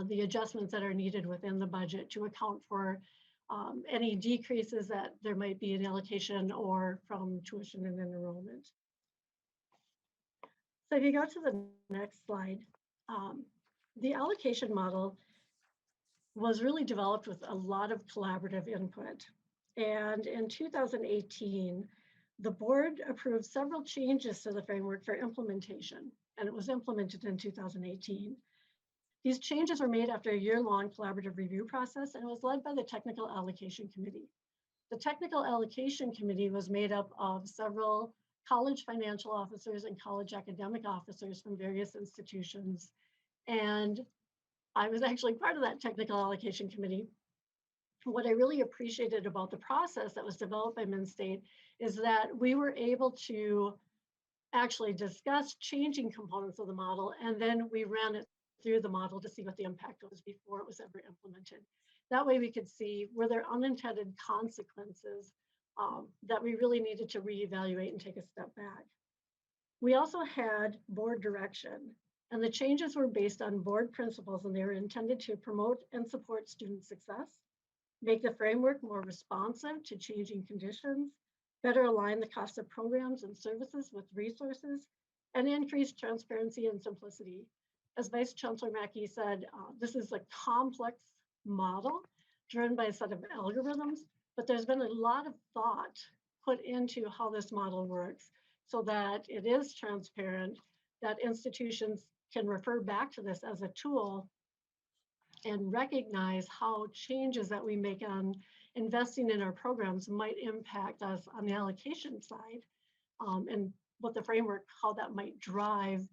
the adjustments that are needed within the budget to account for any decreases that there might be in allocation or from tuition and enrollment. So if you go to the next slide, the allocation model was really developed with a lot of collaborative input. And in 2018, the board approved several changes to the framework for implementation, and it was implemented in 2018. These changes were made after a year-long collaborative review process, and it was led by the Technical Allocation Committee. The Technical Allocation Committee was made up of several college financial officers and college academic officers from various institutions. And I was actually part of that Technical Allocation Committee. What I really appreciated about the process that was developed by MnState is that we were able to actually discuss changing components of the model, and then we ran it through the model to see what the impact was before it was ever implemented. That way we could see, were there unintended consequences that we really needed to reevaluate and take a step back. We also had board direction, and the changes were based on board principles, and they were intended to promote and support student success, make the framework more responsive to changing conditions, better align the cost of programs and services with resources, and increase transparency and simplicity. As Vice Chancellor Mackey said, this is a complex model driven by a set of algorithms, but there's been a lot of thought put into how this model works so that it is transparent, that institutions can refer back to this as a tool and recognize how changes that we make on investing in our programs might impact us on the allocation side, and what the framework, how that might drive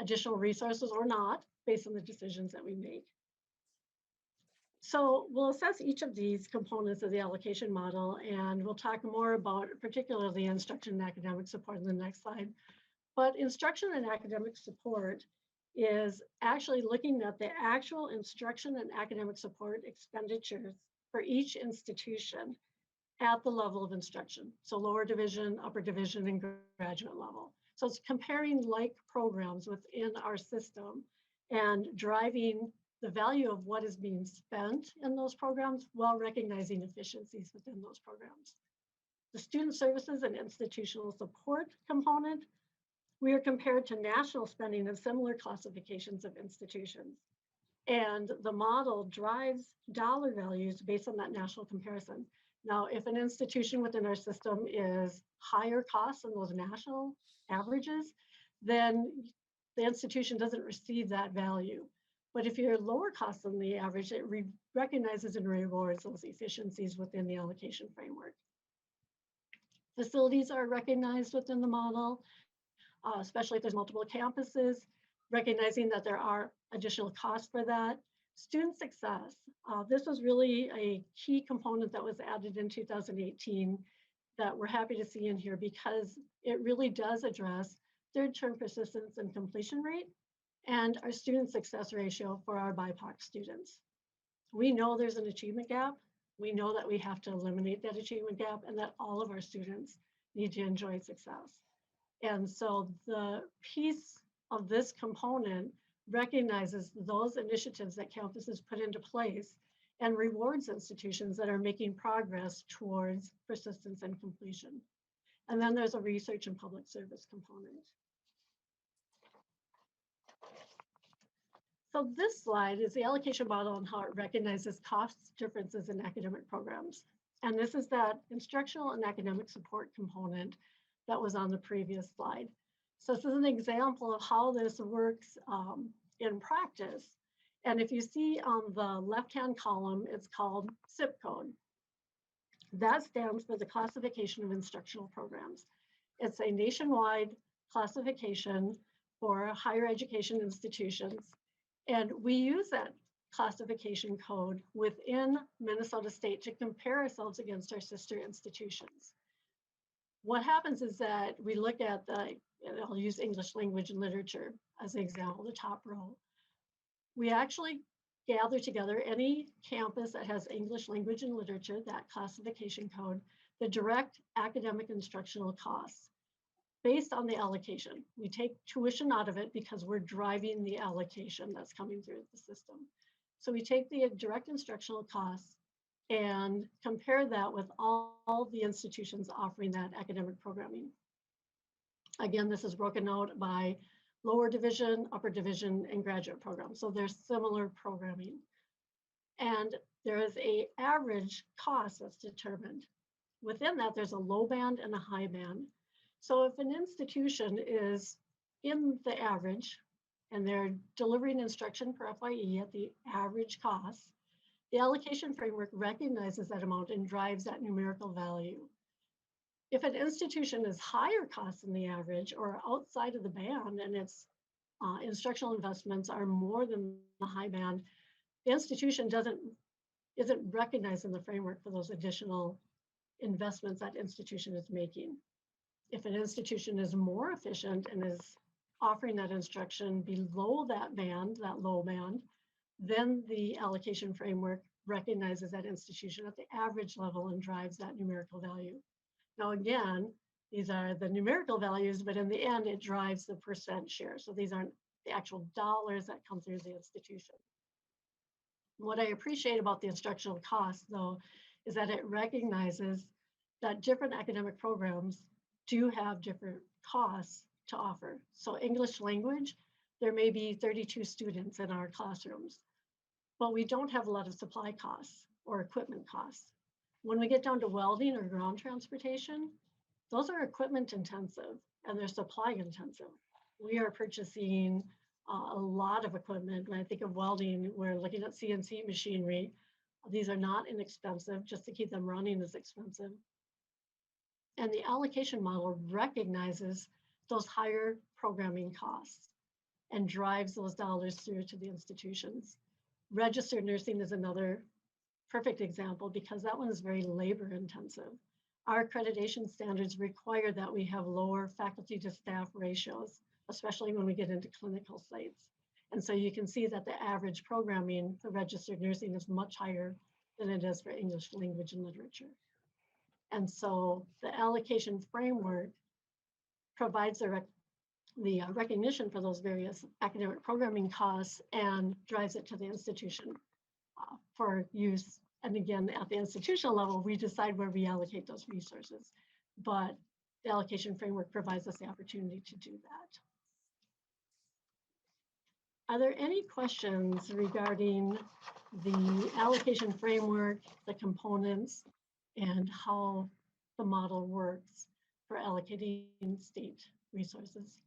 additional resources or not based on the decisions that we make. So we'll assess each of these components of the allocation model, and we'll talk more about particularly instruction and academic support in the next slide. But instruction and academic support is actually looking at the actual instruction and academic support expenditures for each institution at the level of instruction. So lower division, upper division, and graduate level. So it's comparing like programs within our system and driving the value of what is being spent in those programs while recognizing efficiencies within those programs. The student services and institutional support component, we are compared to national spending in similar classifications of institutions. And the model drives dollar values based on that national comparison. Now, if an institution within our system is higher cost than those national averages, then the institution doesn't receive that value. But if you're lower cost than the average, it recognizes and rewards those efficiencies within the allocation framework. Facilities are recognized within the model, especially if there's multiple campuses, recognizing that there are additional costs for that. Student success, this was really a key component that was added in 2018 that we're happy to see in here because it really does address third term persistence and completion rate and our student success ratio for our BIPOC students. We know there's an achievement gap. We know that we have to eliminate that achievement gap and that all of our students need to enjoy success. And so the piece of this component recognizes those initiatives that campuses put into place and rewards institutions that are making progress towards persistence and completion. And then there's a research and public service component. So this slide is the allocation model and how it recognizes cost differences in academic programs. And this is that instructional and academic support component that was on the previous slide. So this is an example of how this works in practice. And if you see on the left-hand column, it's called zip code. That stands for the Classification of Instructional Programs. It's a nationwide classification for higher education institutions. And we use that classification code within Minnesota State to compare ourselves against our sister institutions. What happens is that we look at I'll use English language and literature as an example, the top row. We actually gather together any campus that has English language and literature, that classification code, the direct academic instructional costs based on the allocation. We take tuition out of it because we're driving the allocation that's coming through the system. So we take the direct instructional costs and compare that with all the institutions offering that academic programming. Again, this is broken out by lower division, upper division, and graduate programs. So there's similar programming. And there is an average cost that's determined. Within that, there's a low band and a high band. So if an institution is in the average and they're delivering instruction per FYE at the average cost, the allocation framework recognizes that amount and drives that numerical value. If an institution is higher cost than the average or outside of the band and its instructional investments are more than the high band, the institution isn't recognized in the framework for those additional investments that institution is making. If an institution is more efficient and is offering that instruction below that band, that low band, then the allocation framework recognizes that institution at the average level and drives that numerical value. Now, again, these are the numerical values, but in the end, it drives the percent share. So these aren't the actual dollars that come through the institution. What I appreciate about the instructional cost, though, is that it recognizes that different academic programs do have different costs to offer. So English language, there may be 32 students in our classrooms, but we don't have a lot of supply costs or equipment costs. When we get down to welding or ground transportation, those are equipment intensive and they're supply intensive. We are purchasing a lot of equipment. When I think of welding, we're looking at CNC machinery. These are not inexpensive, just to keep them running is expensive. And the allocation model recognizes those higher programming costs and drives those dollars through to the institutions. Registered nursing is another perfect example because that one is very labor intensive. Our accreditation standards require that we have lower faculty to staff ratios, especially when we get into clinical sites. And so you can see that the average programming for registered nursing is much higher than it is for English language and literature. And so the allocation framework provides the recognition for those various academic programming costs and drives it to the institution for use. And again, at the institutional level, we decide where we allocate those resources, but the allocation framework provides us the opportunity to do that. Are there any questions regarding the allocation framework, the components, and how the model works for allocating state resources?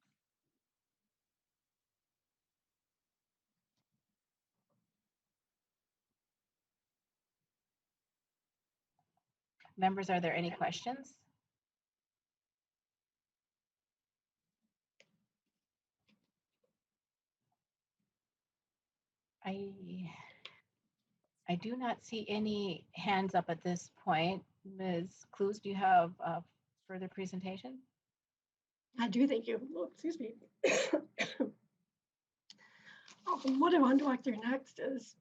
Members, are there any questions? I do not see any hands up at this point. Ms. Kluse, do you have a further presentation? I do, thank you. Oh, excuse me. What I want to walk through next is,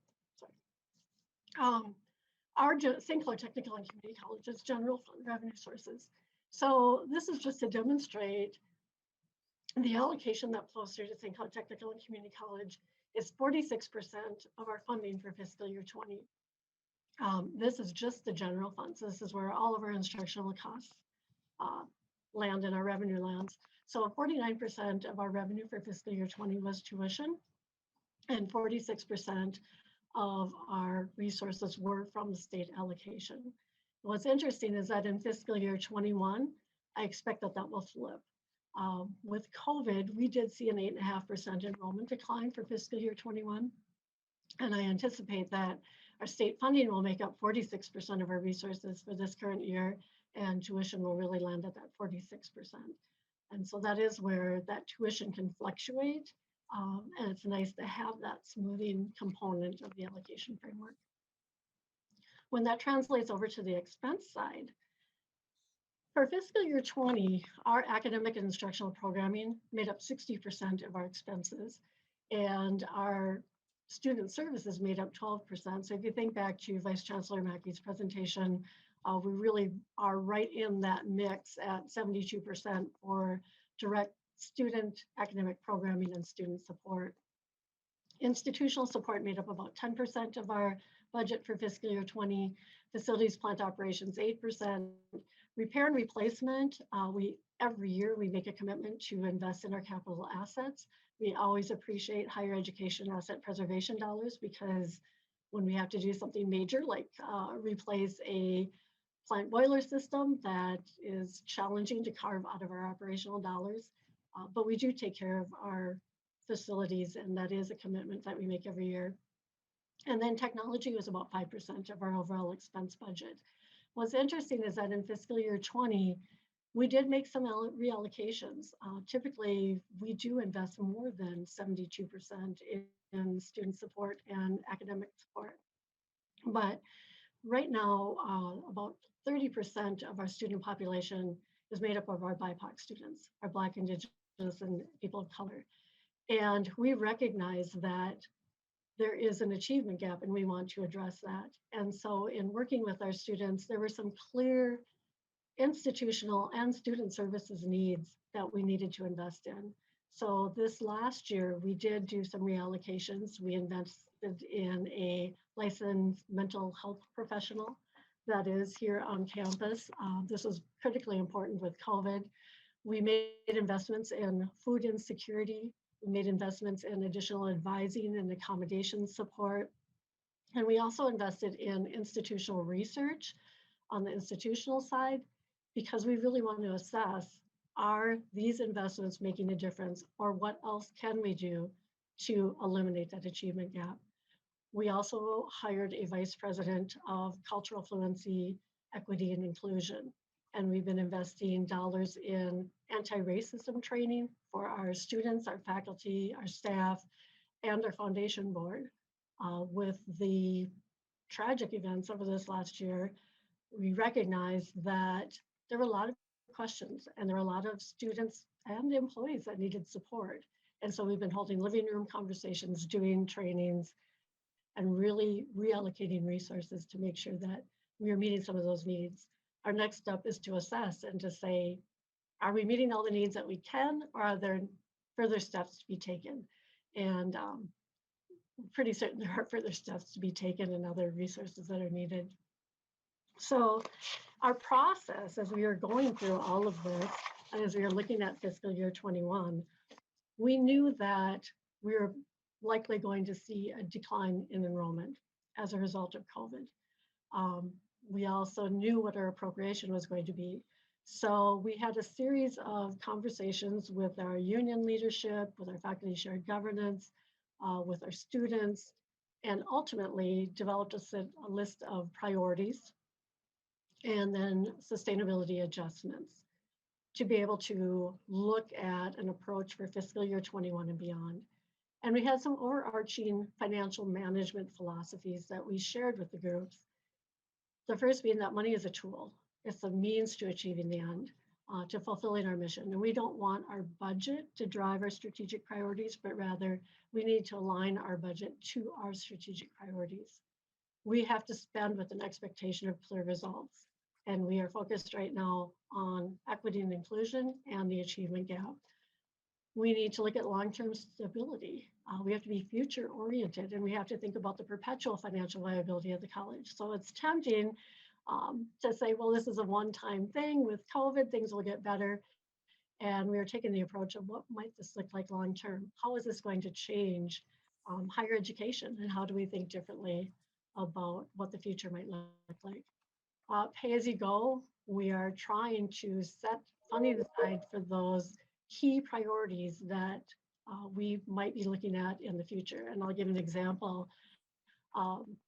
our Sinclair Technical and Community College's general fund revenue sources. So this is just to demonstrate the allocation that flows through to Sinclair Technical and Community College is 46% of our funding for fiscal year 20. This is just the general funds. This is where all of our instructional costs land in our revenue lands. So 49% of our revenue for fiscal year 20 was tuition, and 46% of our resources were from the state allocation. What's interesting is that in fiscal year 21, I expect that that will flip. With COVID, we did see an 8.5% enrollment decline for fiscal year 21. And I anticipate that our state funding will make up 46% of our resources for this current year, and tuition will really land at that 46%. And so that is where that tuition can fluctuate. And it's nice to have that smoothing component of the allocation framework. When that translates over to the expense side, for fiscal year 20, our academic and instructional programming made up 60% of our expenses, and our student services made up 12%. So if you think back to Vice Chancellor Mackey's presentation, we really are right in that mix at 72% for direct student academic programming and student support. Institutional support made up about 10% of our budget for fiscal year 20, facilities, plant operations, 8%. Repair and replacement, every year we make a commitment to invest in our capital assets. We always appreciate higher education asset preservation dollars, because when we have to do something major like replace a plant boiler system, that is challenging to carve out of our operational dollars. But we do take care of our facilities, and that is a commitment that we make every year. And then technology was about 5% of our overall expense budget. What's interesting is that in fiscal year 20, we did make some reallocations. Typically, we do invest more than 72% in student support and academic support. But right now, about 30% of our student population is made up of our BIPOC students, our Black, Indigenous, and people of color. And we recognize that there is an achievement gap, and we want to address that. And so in working with our students, there were some clear institutional and student services needs that we needed to invest in. So this last year, we did do some reallocations. We invested in a licensed mental health professional that is here on campus. This was critically important with COVID. We made investments in food insecurity. We made investments in additional advising and accommodation support. And we also invested in institutional research on the institutional side, because we really want to assess, are these investments making a difference, or what else can we do to eliminate that achievement gap? We also hired a vice president of cultural fluency, equity, and inclusion. And we've been investing dollars in anti-racism training for our students, our faculty, our staff, and our foundation board. With the tragic events over this last year, we recognized that there were a lot of questions, and there were a lot of students and employees that needed support. And so we've been holding living room conversations, doing trainings, and really reallocating resources to make sure that we are meeting some of those needs. Our next step is to assess and to say, are we meeting all the needs that we can, or are there further steps to be taken? And pretty certain there are further steps to be taken and other resources that are needed. So our process as we are going through all of this, and as we are looking at fiscal year 21, we knew that we were likely going to see a decline in enrollment as a result of COVID. We also knew what our appropriation was going to be. So we had a series of conversations with our union leadership, with our faculty shared governance, with our students, and ultimately developed a list of priorities and then sustainability adjustments to be able to look at an approach for fiscal year 21 and beyond. And we had some overarching financial management philosophies that we shared with the groups. The first being that money is a tool. It's a means to achieving the end, to fulfilling our mission. And we don't want our budget to drive our strategic priorities, but rather we need to align our budget to our strategic priorities. We have to spend with an expectation of clear results. And we are focused right now on equity and inclusion and the achievement gap. We need to look at long-term stability. We have to be future oriented, and we have to think about the perpetual financial viability of the college. So it's tempting to say, well, this is a one-time thing with COVID, things will get better. And we are taking the approach of what might this look like long-term? How is this going to change higher education? And how do we think differently about what the future might look like? Pay as you go, we are trying to set funding aside for those key priorities that we might be looking at in the future. And I'll give an example.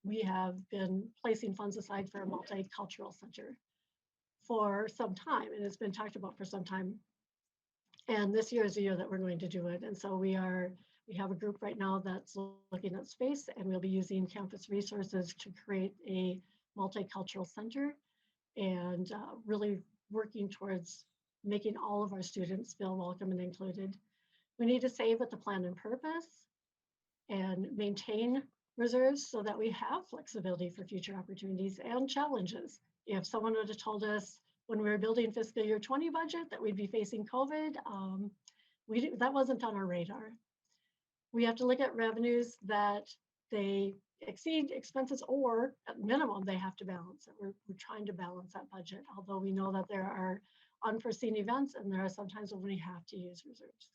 We have been placing funds aside for a multicultural center for some time, and it's been talked about for some time. And this year is the year that we're going to do it. And so we have a group right now that's looking at space, and we'll be using campus resources to create a multicultural center and really working towards making all of our students feel welcome and included. We need to save with the plan and purpose and maintain reserves so that we have flexibility for future opportunities and challenges. If someone would have told us when we were building fiscal year 20 budget that we'd be facing COVID, that wasn't on our radar. We have to look at revenues that they exceed expenses, or at minimum, they have to balance it. We're trying to balance that budget, although we know that there are unforeseen events and there are sometimes when we have to use reserves.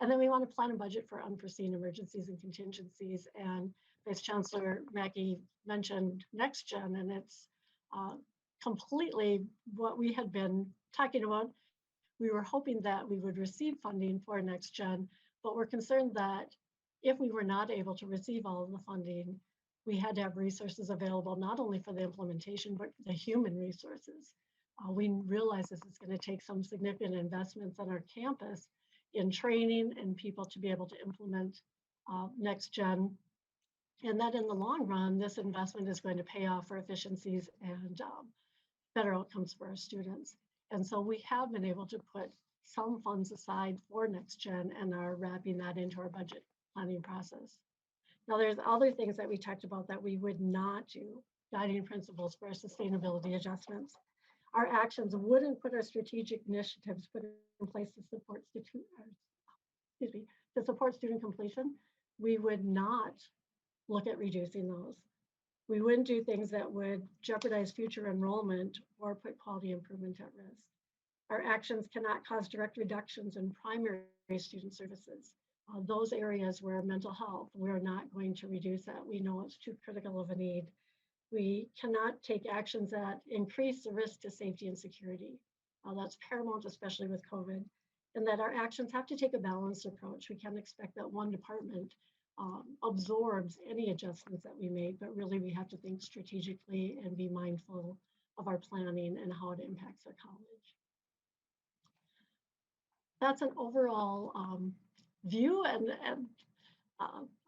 And then we want to plan a budget for unforeseen emergencies and contingencies. And Vice Chancellor Mackey mentioned Next Gen, and it's completely what we had been talking about. We were hoping that we would receive funding for Next Gen, but we're concerned that if we were not able to receive all of the funding, we had to have resources available, not only for the implementation, but the human resources. We realize this is going to take some significant investments on our campus in training and people to be able to implement Next Gen. And that in the long run, this investment is going to pay off for efficiencies and better outcomes for our students. And so we have been able to put some funds aside for Next Gen and are wrapping that into our budget planning process. Now, there's other things that we talked about that we would not do, guiding principles for our sustainability adjustments. Our actions wouldn't put our strategic initiatives put in place to support student completion. We would not look at reducing those. We wouldn't do things that would jeopardize future enrollment or put quality improvement at risk. Our actions cannot cause direct reductions in primary student services. Those areas where mental health, we're not going to reduce that. We know it's too critical of a need. We cannot take actions that increase the risk to safety and security. That's paramount, especially with COVID, and that our actions have to take a balanced approach. We can't expect that one department absorbs any adjustments that we make, but really we have to think strategically and be mindful of our planning and how it impacts our college. That's an overall view and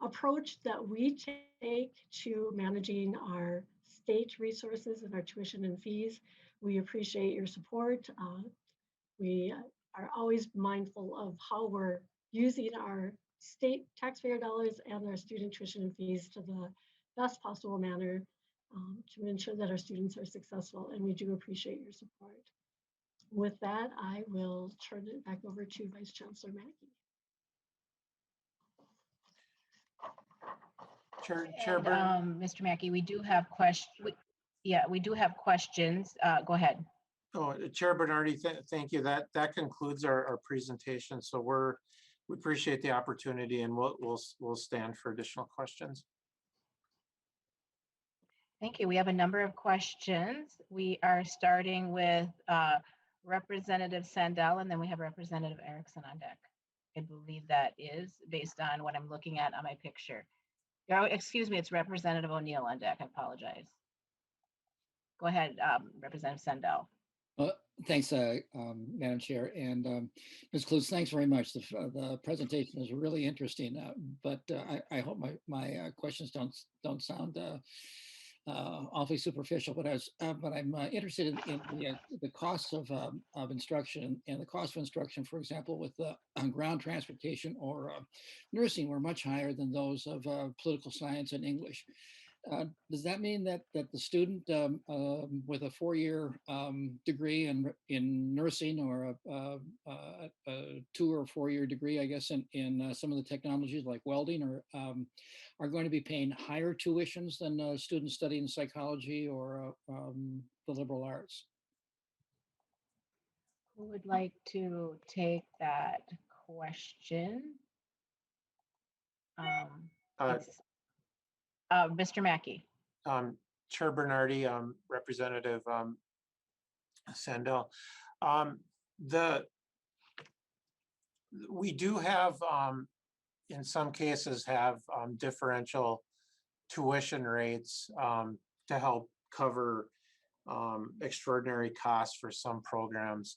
approach that we take to managing our state resources and our tuition and fees. We appreciate your support. We are always mindful of how we're using our state taxpayer dollars and our student tuition and fees to the best possible manner to ensure that our students are successful, and we do appreciate your support. With that, I will turn it back over to Vice Chancellor Mackey. Mr. Mackey, we do have questions. Yeah, we do have questions. Go ahead. Oh, Chair Bernardi, thank you. That concludes our presentation. So we appreciate the opportunity, and we'll stand for additional questions. Thank you. We have a number of questions. We are starting with Representative Sandell, and then we have Representative Erickson on deck. I believe that is based on what I'm looking at on my picture. Oh, excuse me, it's Representative O'Neill on deck. I apologize. Go ahead, Representative Sandell. Thanks, Madam Chair, and Ms. Kluse, thanks very much. The presentation is really interesting, but I hope my questions don't sound awfully superficial. But I'm interested in the costs of instruction, and the cost of instruction, for example, with ground transportation or nursing, were much higher than those of political science and English. Does that mean that the student with a 4-year degree in nursing, or a 2 or 4-year degree, I guess, in some of the technologies like welding, are going to be paying higher tuitions than students studying psychology or the liberal arts? Who would like to take that question? Mr. Mackey. Chair Bernardi, Representative Sandell. We do have, in some cases, have differential tuition rates to help cover extraordinary costs for some programs.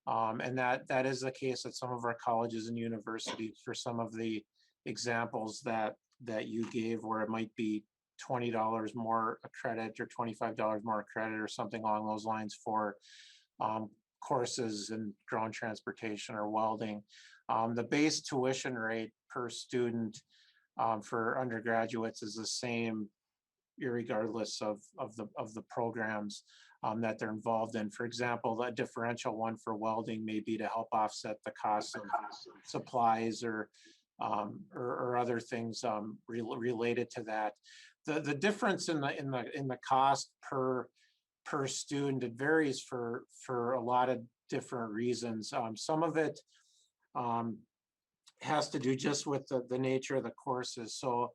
And that is the case at some of our colleges and universities for some of the examples that you gave, where it might be $20 more a credit or $25 more a credit or something along those lines for courses in ground transportation or welding. The base tuition rate per student for undergraduates is the same, irregardless of the programs that they're involved in. For example, the differential one for welding may be to help offset the cost of supplies or other things related to that. The difference in the cost per student, it varies for a lot of different reasons. Some of it has to do just with the nature of the courses. So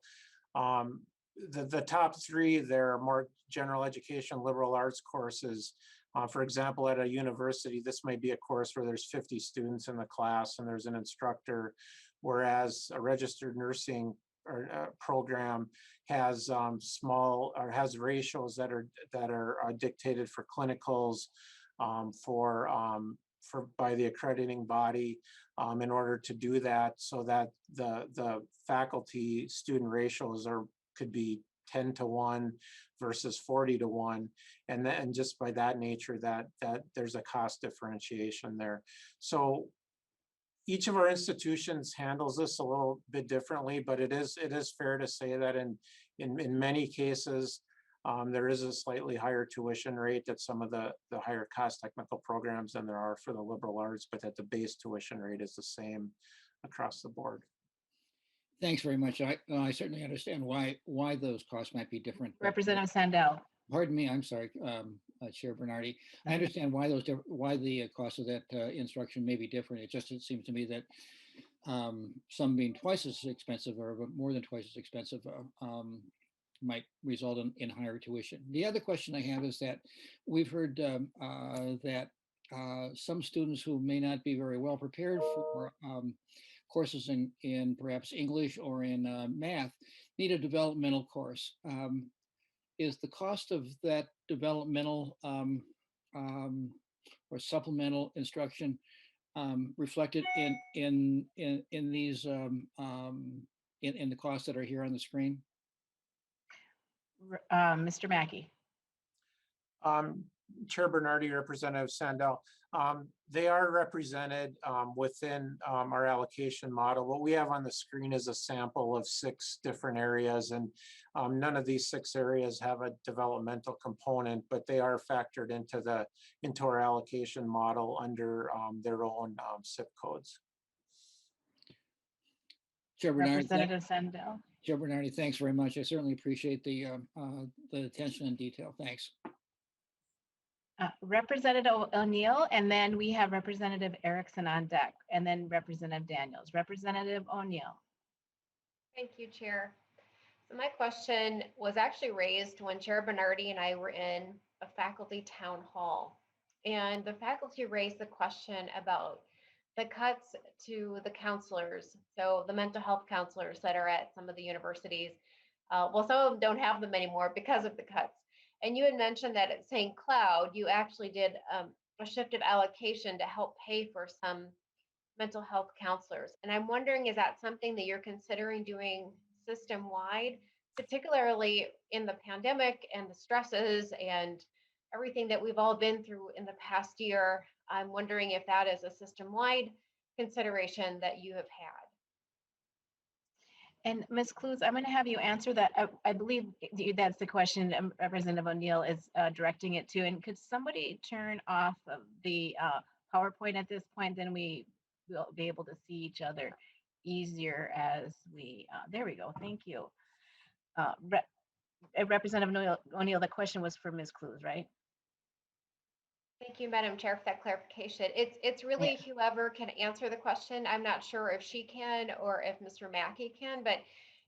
the top 3, there are more general education, liberal arts courses. For example, at a university, this might be a course where there's 50 students in the class and there's an instructor, whereas a registered nursing program has has ratios that are dictated for clinicals by the accrediting body in order to do that, so that the faculty student ratios could be 10-to-1 versus 40-to-1, and just by that nature that there's a cost differentiation there. So each of our institutions handles this a little bit differently, but it is fair to say that in many cases there is a slightly higher tuition rate at some of the higher cost technical programs than there are for the liberal arts, but that the base tuition rate is the same across the board. Thanks very much. I certainly understand why those costs might be different. Representative Sandell. Pardon me, I'm sorry, Chair Bernardi. I understand why the cost of that instruction may be different. It seems to me that some being twice as expensive or more than twice as expensive might result in higher tuition. The other question I have is that we've heard that some students who may not be very well prepared for courses in perhaps English or in math need a developmental course. Is the cost of that developmental or supplemental instruction reflected in these in the costs that are here on the screen? Mr. Mackey. Chair Bernardi, Representative Sandell, they are represented within our allocation model. What we have on the screen is a sample of 6 different areas, and none of these 6 areas have a developmental component, but they are factored into our allocation model under their own SIP codes. Chair Bernardi, Representative Sandell. Chair Bernardi, thanks very much. I certainly appreciate the attention and detail. Thanks. Representative O'Neill, and then we have Representative Erickson on deck, and then Representative Daniels. Representative O'Neill. Thank you, Chair. So my question was actually raised when Chair Bernardi and I were in a faculty town hall. And the faculty raised the question about the cuts to the counselors, so the mental health counselors that are at some of the universities. Well, some of them don't have them anymore because of the cuts. And you had mentioned that at St. Cloud, you actually did a shift of allocation to help pay for some mental health counselors. And I'm wondering, is that something that you're considering doing system-wide, particularly in the pandemic and the stresses and everything that we've all been through in the past year? I'm wondering if that is a system-wide consideration that you have had. And Ms. Kluse, I'm going to have you answer that. I believe that's the question Representative O'Neill is directing it to. And could somebody turn off of the PowerPoint at this point? Then we will be able to see each other easier as we, there we go. Thank you. Representative O'Neill, the question was for Ms. Kluse, right? Thank you, Madam Chair, for that clarification. It's really whoever can answer the question. I'm not sure if she can or if Mr. Mackey can, but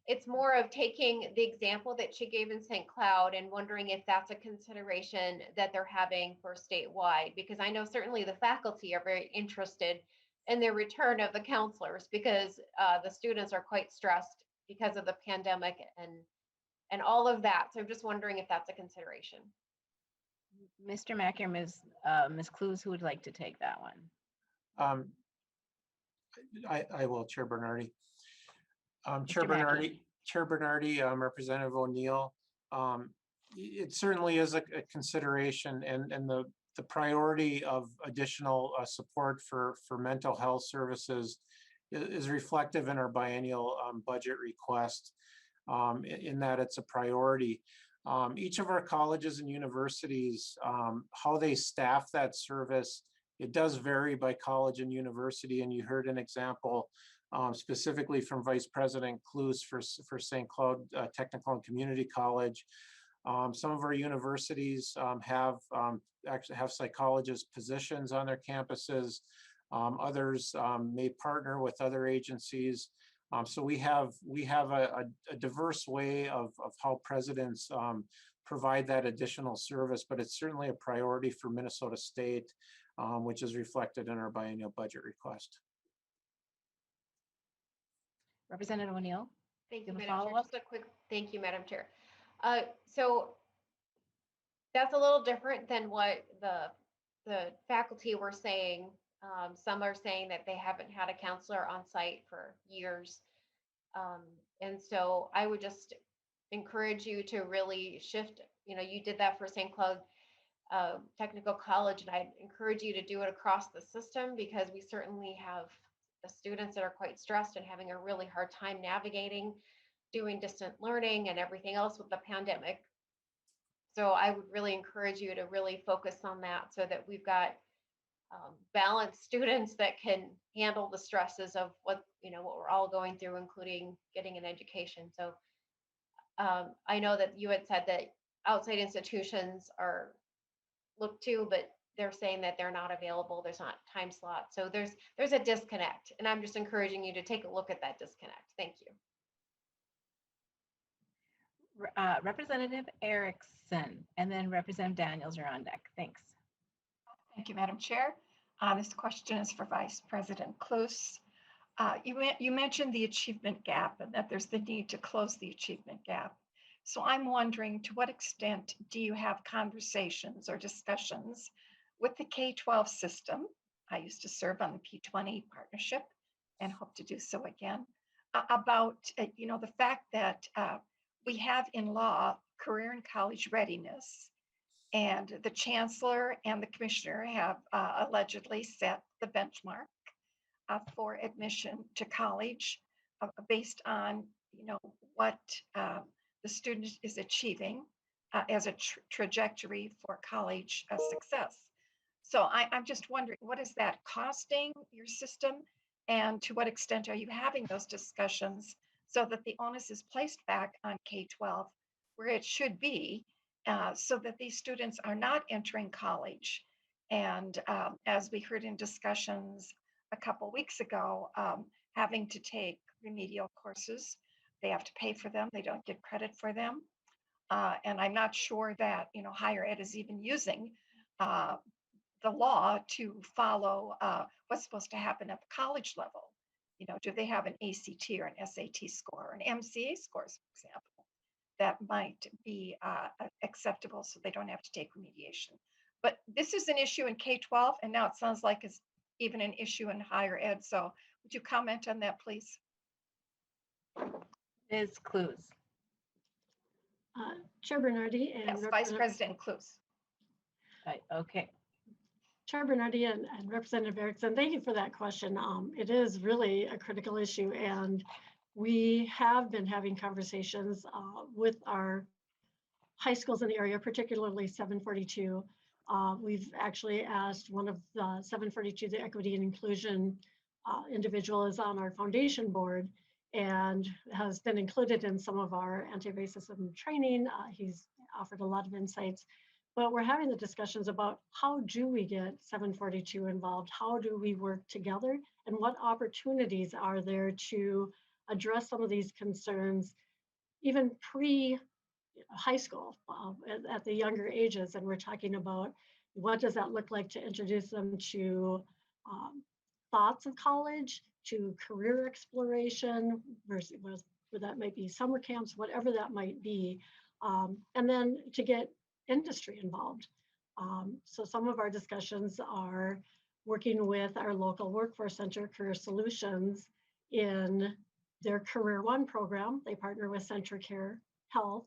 it's more of taking the example that she gave in St. Cloud and wondering if that's a consideration that they're having for statewide, because I know certainly the faculty are very interested in the return of the counselors because the students are quite stressed because of the pandemic and all of that. So I'm just wondering if that's a consideration. Mr. Mackey or Ms. Kluse, who would like to take that one? I will, Chair Bernardi. Mr. Mackey. Chair Bernardi, Representative O'Neill. It certainly is a consideration, and the priority of additional support for mental health services is reflective in our biennial budget request, in that it's a priority. Each of our colleges and universities, how they staff that service, it does vary by college and university. And you heard an example specifically from Vice President Kluse for St. Cloud Technical and Community College. Some of our universities actually have psychologist positions on their campuses. Others may partner with other agencies. So we have a diverse way of how presidents provide that additional service, but it's certainly a priority for Minnesota State, which is reflected in our biennial budget request. Representative O'Neill. Thank you, Give a Madam Chair. follow-up? Just a quick, thank you, Madam Chair. So that's a little different than what the faculty were saying. Some are saying that they haven't had a counselor on site for years. And so I would just encourage you to really shift. You know, you did that for St. Cloud Technical College, and I encourage you to do it across the system because we certainly have the students that are quite stressed and having a really hard time navigating doing distant learning and everything else with the pandemic. So I would really encourage you to really focus on that so that we've got balanced students that can handle the stresses of what we're all going through, including getting an education. So I know that you had said that outside institutions are looked to, but they're saying that they're not available. There's not time slots. So there's a disconnect, and I'm just encouraging you to take a look at that disconnect. Thank you. Representative Erickson, and then Representative Daniels are on deck. Thanks. Thank you, Madam Chair. This question is for Vice President Kluse. You mentioned the achievement gap and that there's the need to close the achievement gap. So I'm wondering, to what extent do you have conversations or discussions with the K-12 system? I used to serve on the P20 partnership and hope to do so again, about the fact that we have in law career and college readiness, And the chancellor and the commissioner have allegedly set the benchmark for admission to college based on, what the student is achieving as a trajectory for college success. So I'm just wondering, what is that costing your system? And to what extent are you having those discussions so that the onus is placed back on K-12 where it should be, so that these students are not entering college? And as we heard in discussions a couple weeks ago, having to take remedial courses, they have to pay for them, they don't get credit for them. And I'm not sure that, higher ed is even using the law to follow what's supposed to happen at the college level. Do they have an ACT or an SAT score or an MCA scores, for example, that might be acceptable so they don't have to take remediation? But this is an issue in K-12, and now it sounds like it's even an issue in higher ed. So would you comment on that, please? Ms. Kluse. Chair Bernardi and Yes, Vice President Kluse. Okay. Chair Bernardi and Representative Erickson, thank you for that question. It is really a critical issue, and we have been having conversations with our high schools in the area, particularly 742. We've actually asked one of the 742, the equity and inclusion individual is on our foundation board and has been included in some of our anti-racism training. He's offered a lot of insights. But we're having the discussions about how do we get 742 involved? How do we work together? And what opportunities are there to address some of these concerns, even pre-high school, at the younger ages? And we're talking about what does that look like to introduce them to thoughts of college, to career exploration, versus where that might be summer camps, whatever that might be. And then to get industry involved. So some of our discussions are working with our local workforce center, Career Solutions, in their Career One program. They partner with Sinclair Health,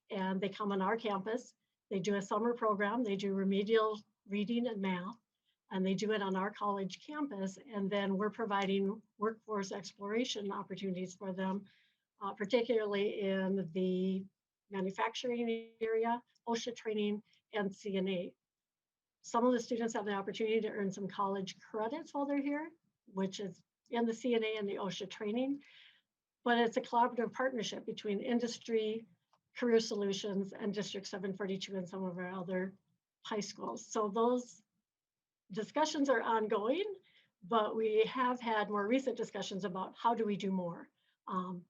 and they come on our campus. They do a summer program. They do remedial reading and math, and they do it on our college campus. And then we're providing workforce exploration opportunities for them, particularly in the manufacturing area, OSHA training, and CNA. Some of the students have the opportunity to earn some college credits while they're here, which is in the CNA and the OSHA training. But it's a collaborative partnership between industry, Career Solutions, and District 742 and some of our other high schools. So those discussions are ongoing, but we have had more recent discussions about how do we do more.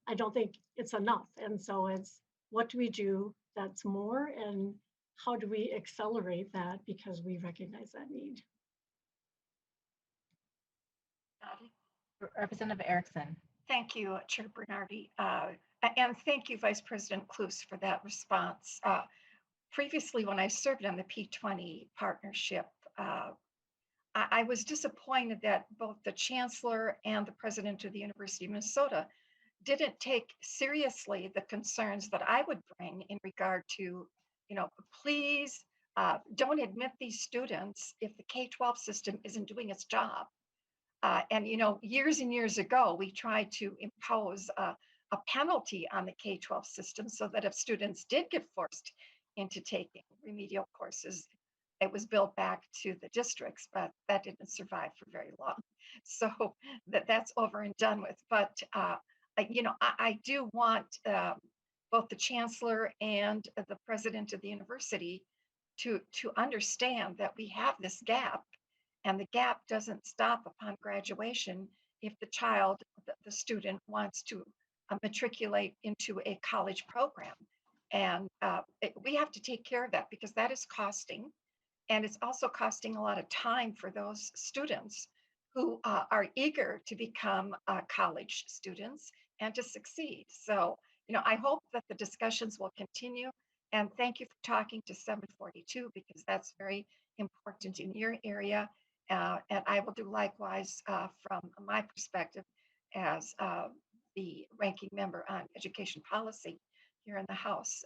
I don't think it's enough. And so it's, what do we do that's more, and how do we accelerate that because we recognize that need? Representative Erickson. Thank you, Chair Bernardi. And thank you, Vice President Kluse, for that response. Previously, when I served on the P20 partnership, I was disappointed that both the Chancellor and the President of the University of Minnesota didn't take seriously the concerns that I would bring in regard to, please don't admit these students if the K-12 system isn't doing its job. And years and years ago, we tried to impose a penalty on the K-12 system so that if students did get forced into taking remedial courses, it was billed back to the districts, but that didn't survive for very long. So that's over and done with. But I do want both the Chancellor and the President of the university to understand that we have this gap, and the gap doesn't stop upon graduation if the child, the student, wants to matriculate into a college program. And we have to take care of that because that is costing, and it's also costing a lot of time for those students who are eager to become college students and to succeed. So, I hope that the discussions will continue. And thank you for talking to 742 because that's very important in your area. And I will do likewise from my perspective as the ranking member on education policy here in the House.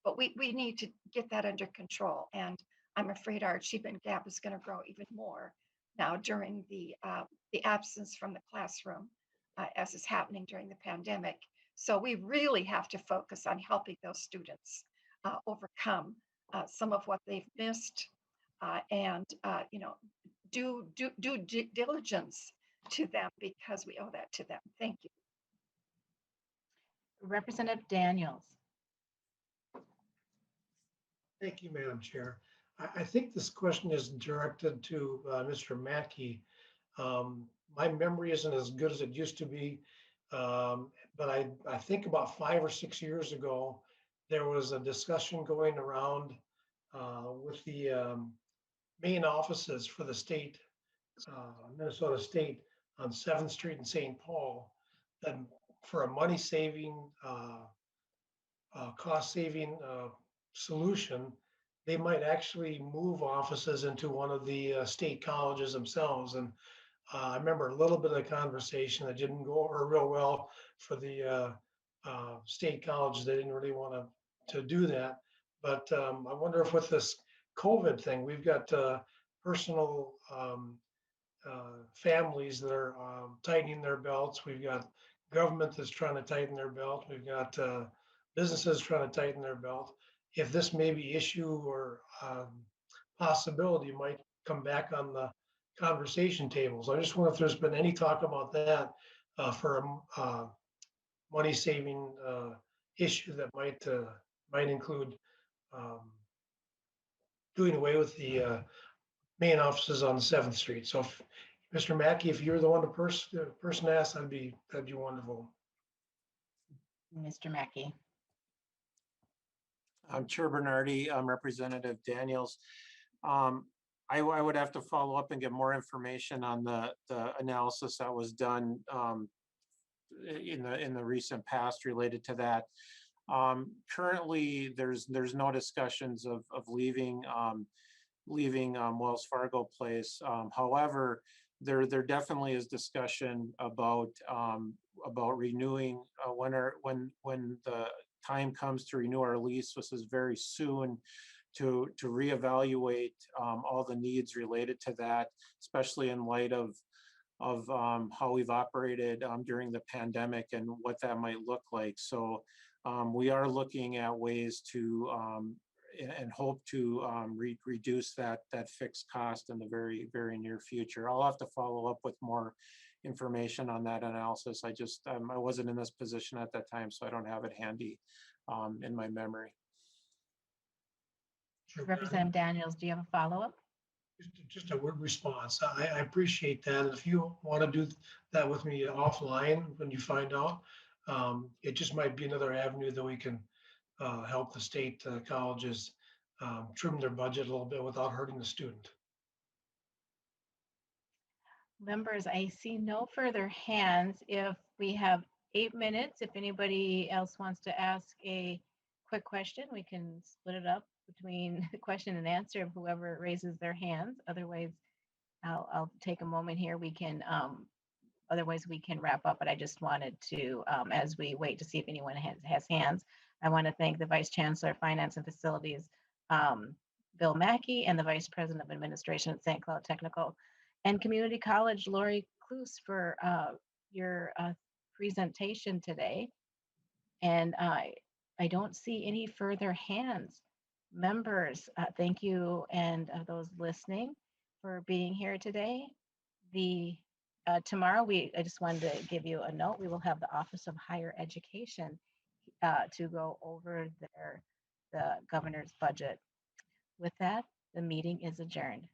But we need to get that under control. And I'm afraid our achievement gap is going to grow even more now during the absence from the classroom, as is happening during the pandemic. So we really have to focus on helping those students overcome some of what they've missed, and do due diligence to them, because we owe that to them. Thank you. Representative Daniels. Thank you, Madam Chair. I think this question is directed to Mr. Mackey. My memory isn't as good as it used to be, but I think about 5 or 6 years ago, there was a discussion going around with the main offices for the state, Minnesota State on 7th Street in St. Paul, that for a money saving, cost saving solution, they might actually move offices into one of the state colleges themselves. And I remember a little bit of the conversation that didn't go over real well for the state colleges. They didn't really want to do that. But I wonder if with this COVID thing, we've got personal families that are tightening their belts. We've got government that's trying to tighten their belt. We've got businesses trying to tighten their belt. If this maybe issue or possibility might come back on the conversation tables. I just wonder if there's been any talk about that for a money saving issue that might include doing away with the main offices on 7th Street. So if, Mr. Mackey, if you're the one person to ask, that'd be wonderful. Mr. Mackey. Chair Bernardi, Representative Daniels. I would have to follow up and get more information on the analysis that was done in the recent past related to that. Currently, there's no discussions of leaving Wells Fargo Place. However, there definitely is discussion about renewing when the time comes to renew our lease, which is very soon, to reevaluate all the needs related to that, especially in light of how we've operated during the pandemic and what that might look like. So we are looking at ways to and hope to reduce that fixed cost in the very, very near future. I'll have to follow up with more information on that analysis. I just I wasn't in this position at that time, so I don't have it handy in my memory. Sure. Representative Daniels, do you have a follow-up? Just a word response. I appreciate that. If you want to do that with me offline when you find out, it just might be another avenue that we can help the state colleges trim their budget a little bit without hurting the student. Members, I see no further hands. If we have 8 minutes, if anybody else wants to ask a quick question, we can split it up between the question and answer of whoever raises their hands. Otherwise, I'll take a moment here. We can, otherwise we can wrap up, but I just wanted to, as we wait to see if anyone has hands, I want to thank the Vice Chancellor of Finance and Facilities, Bill Mackey, and the Vice President of Administration at St. Cloud Technical and Community College, Lori Klause, for your presentation today. And I don't see any further hands. Members, thank you, and those listening for being here today. Tomorrow, I just wanted to give you a note. We will have the Office of Higher Education to go over the governor's budget. With that, the meeting is adjourned.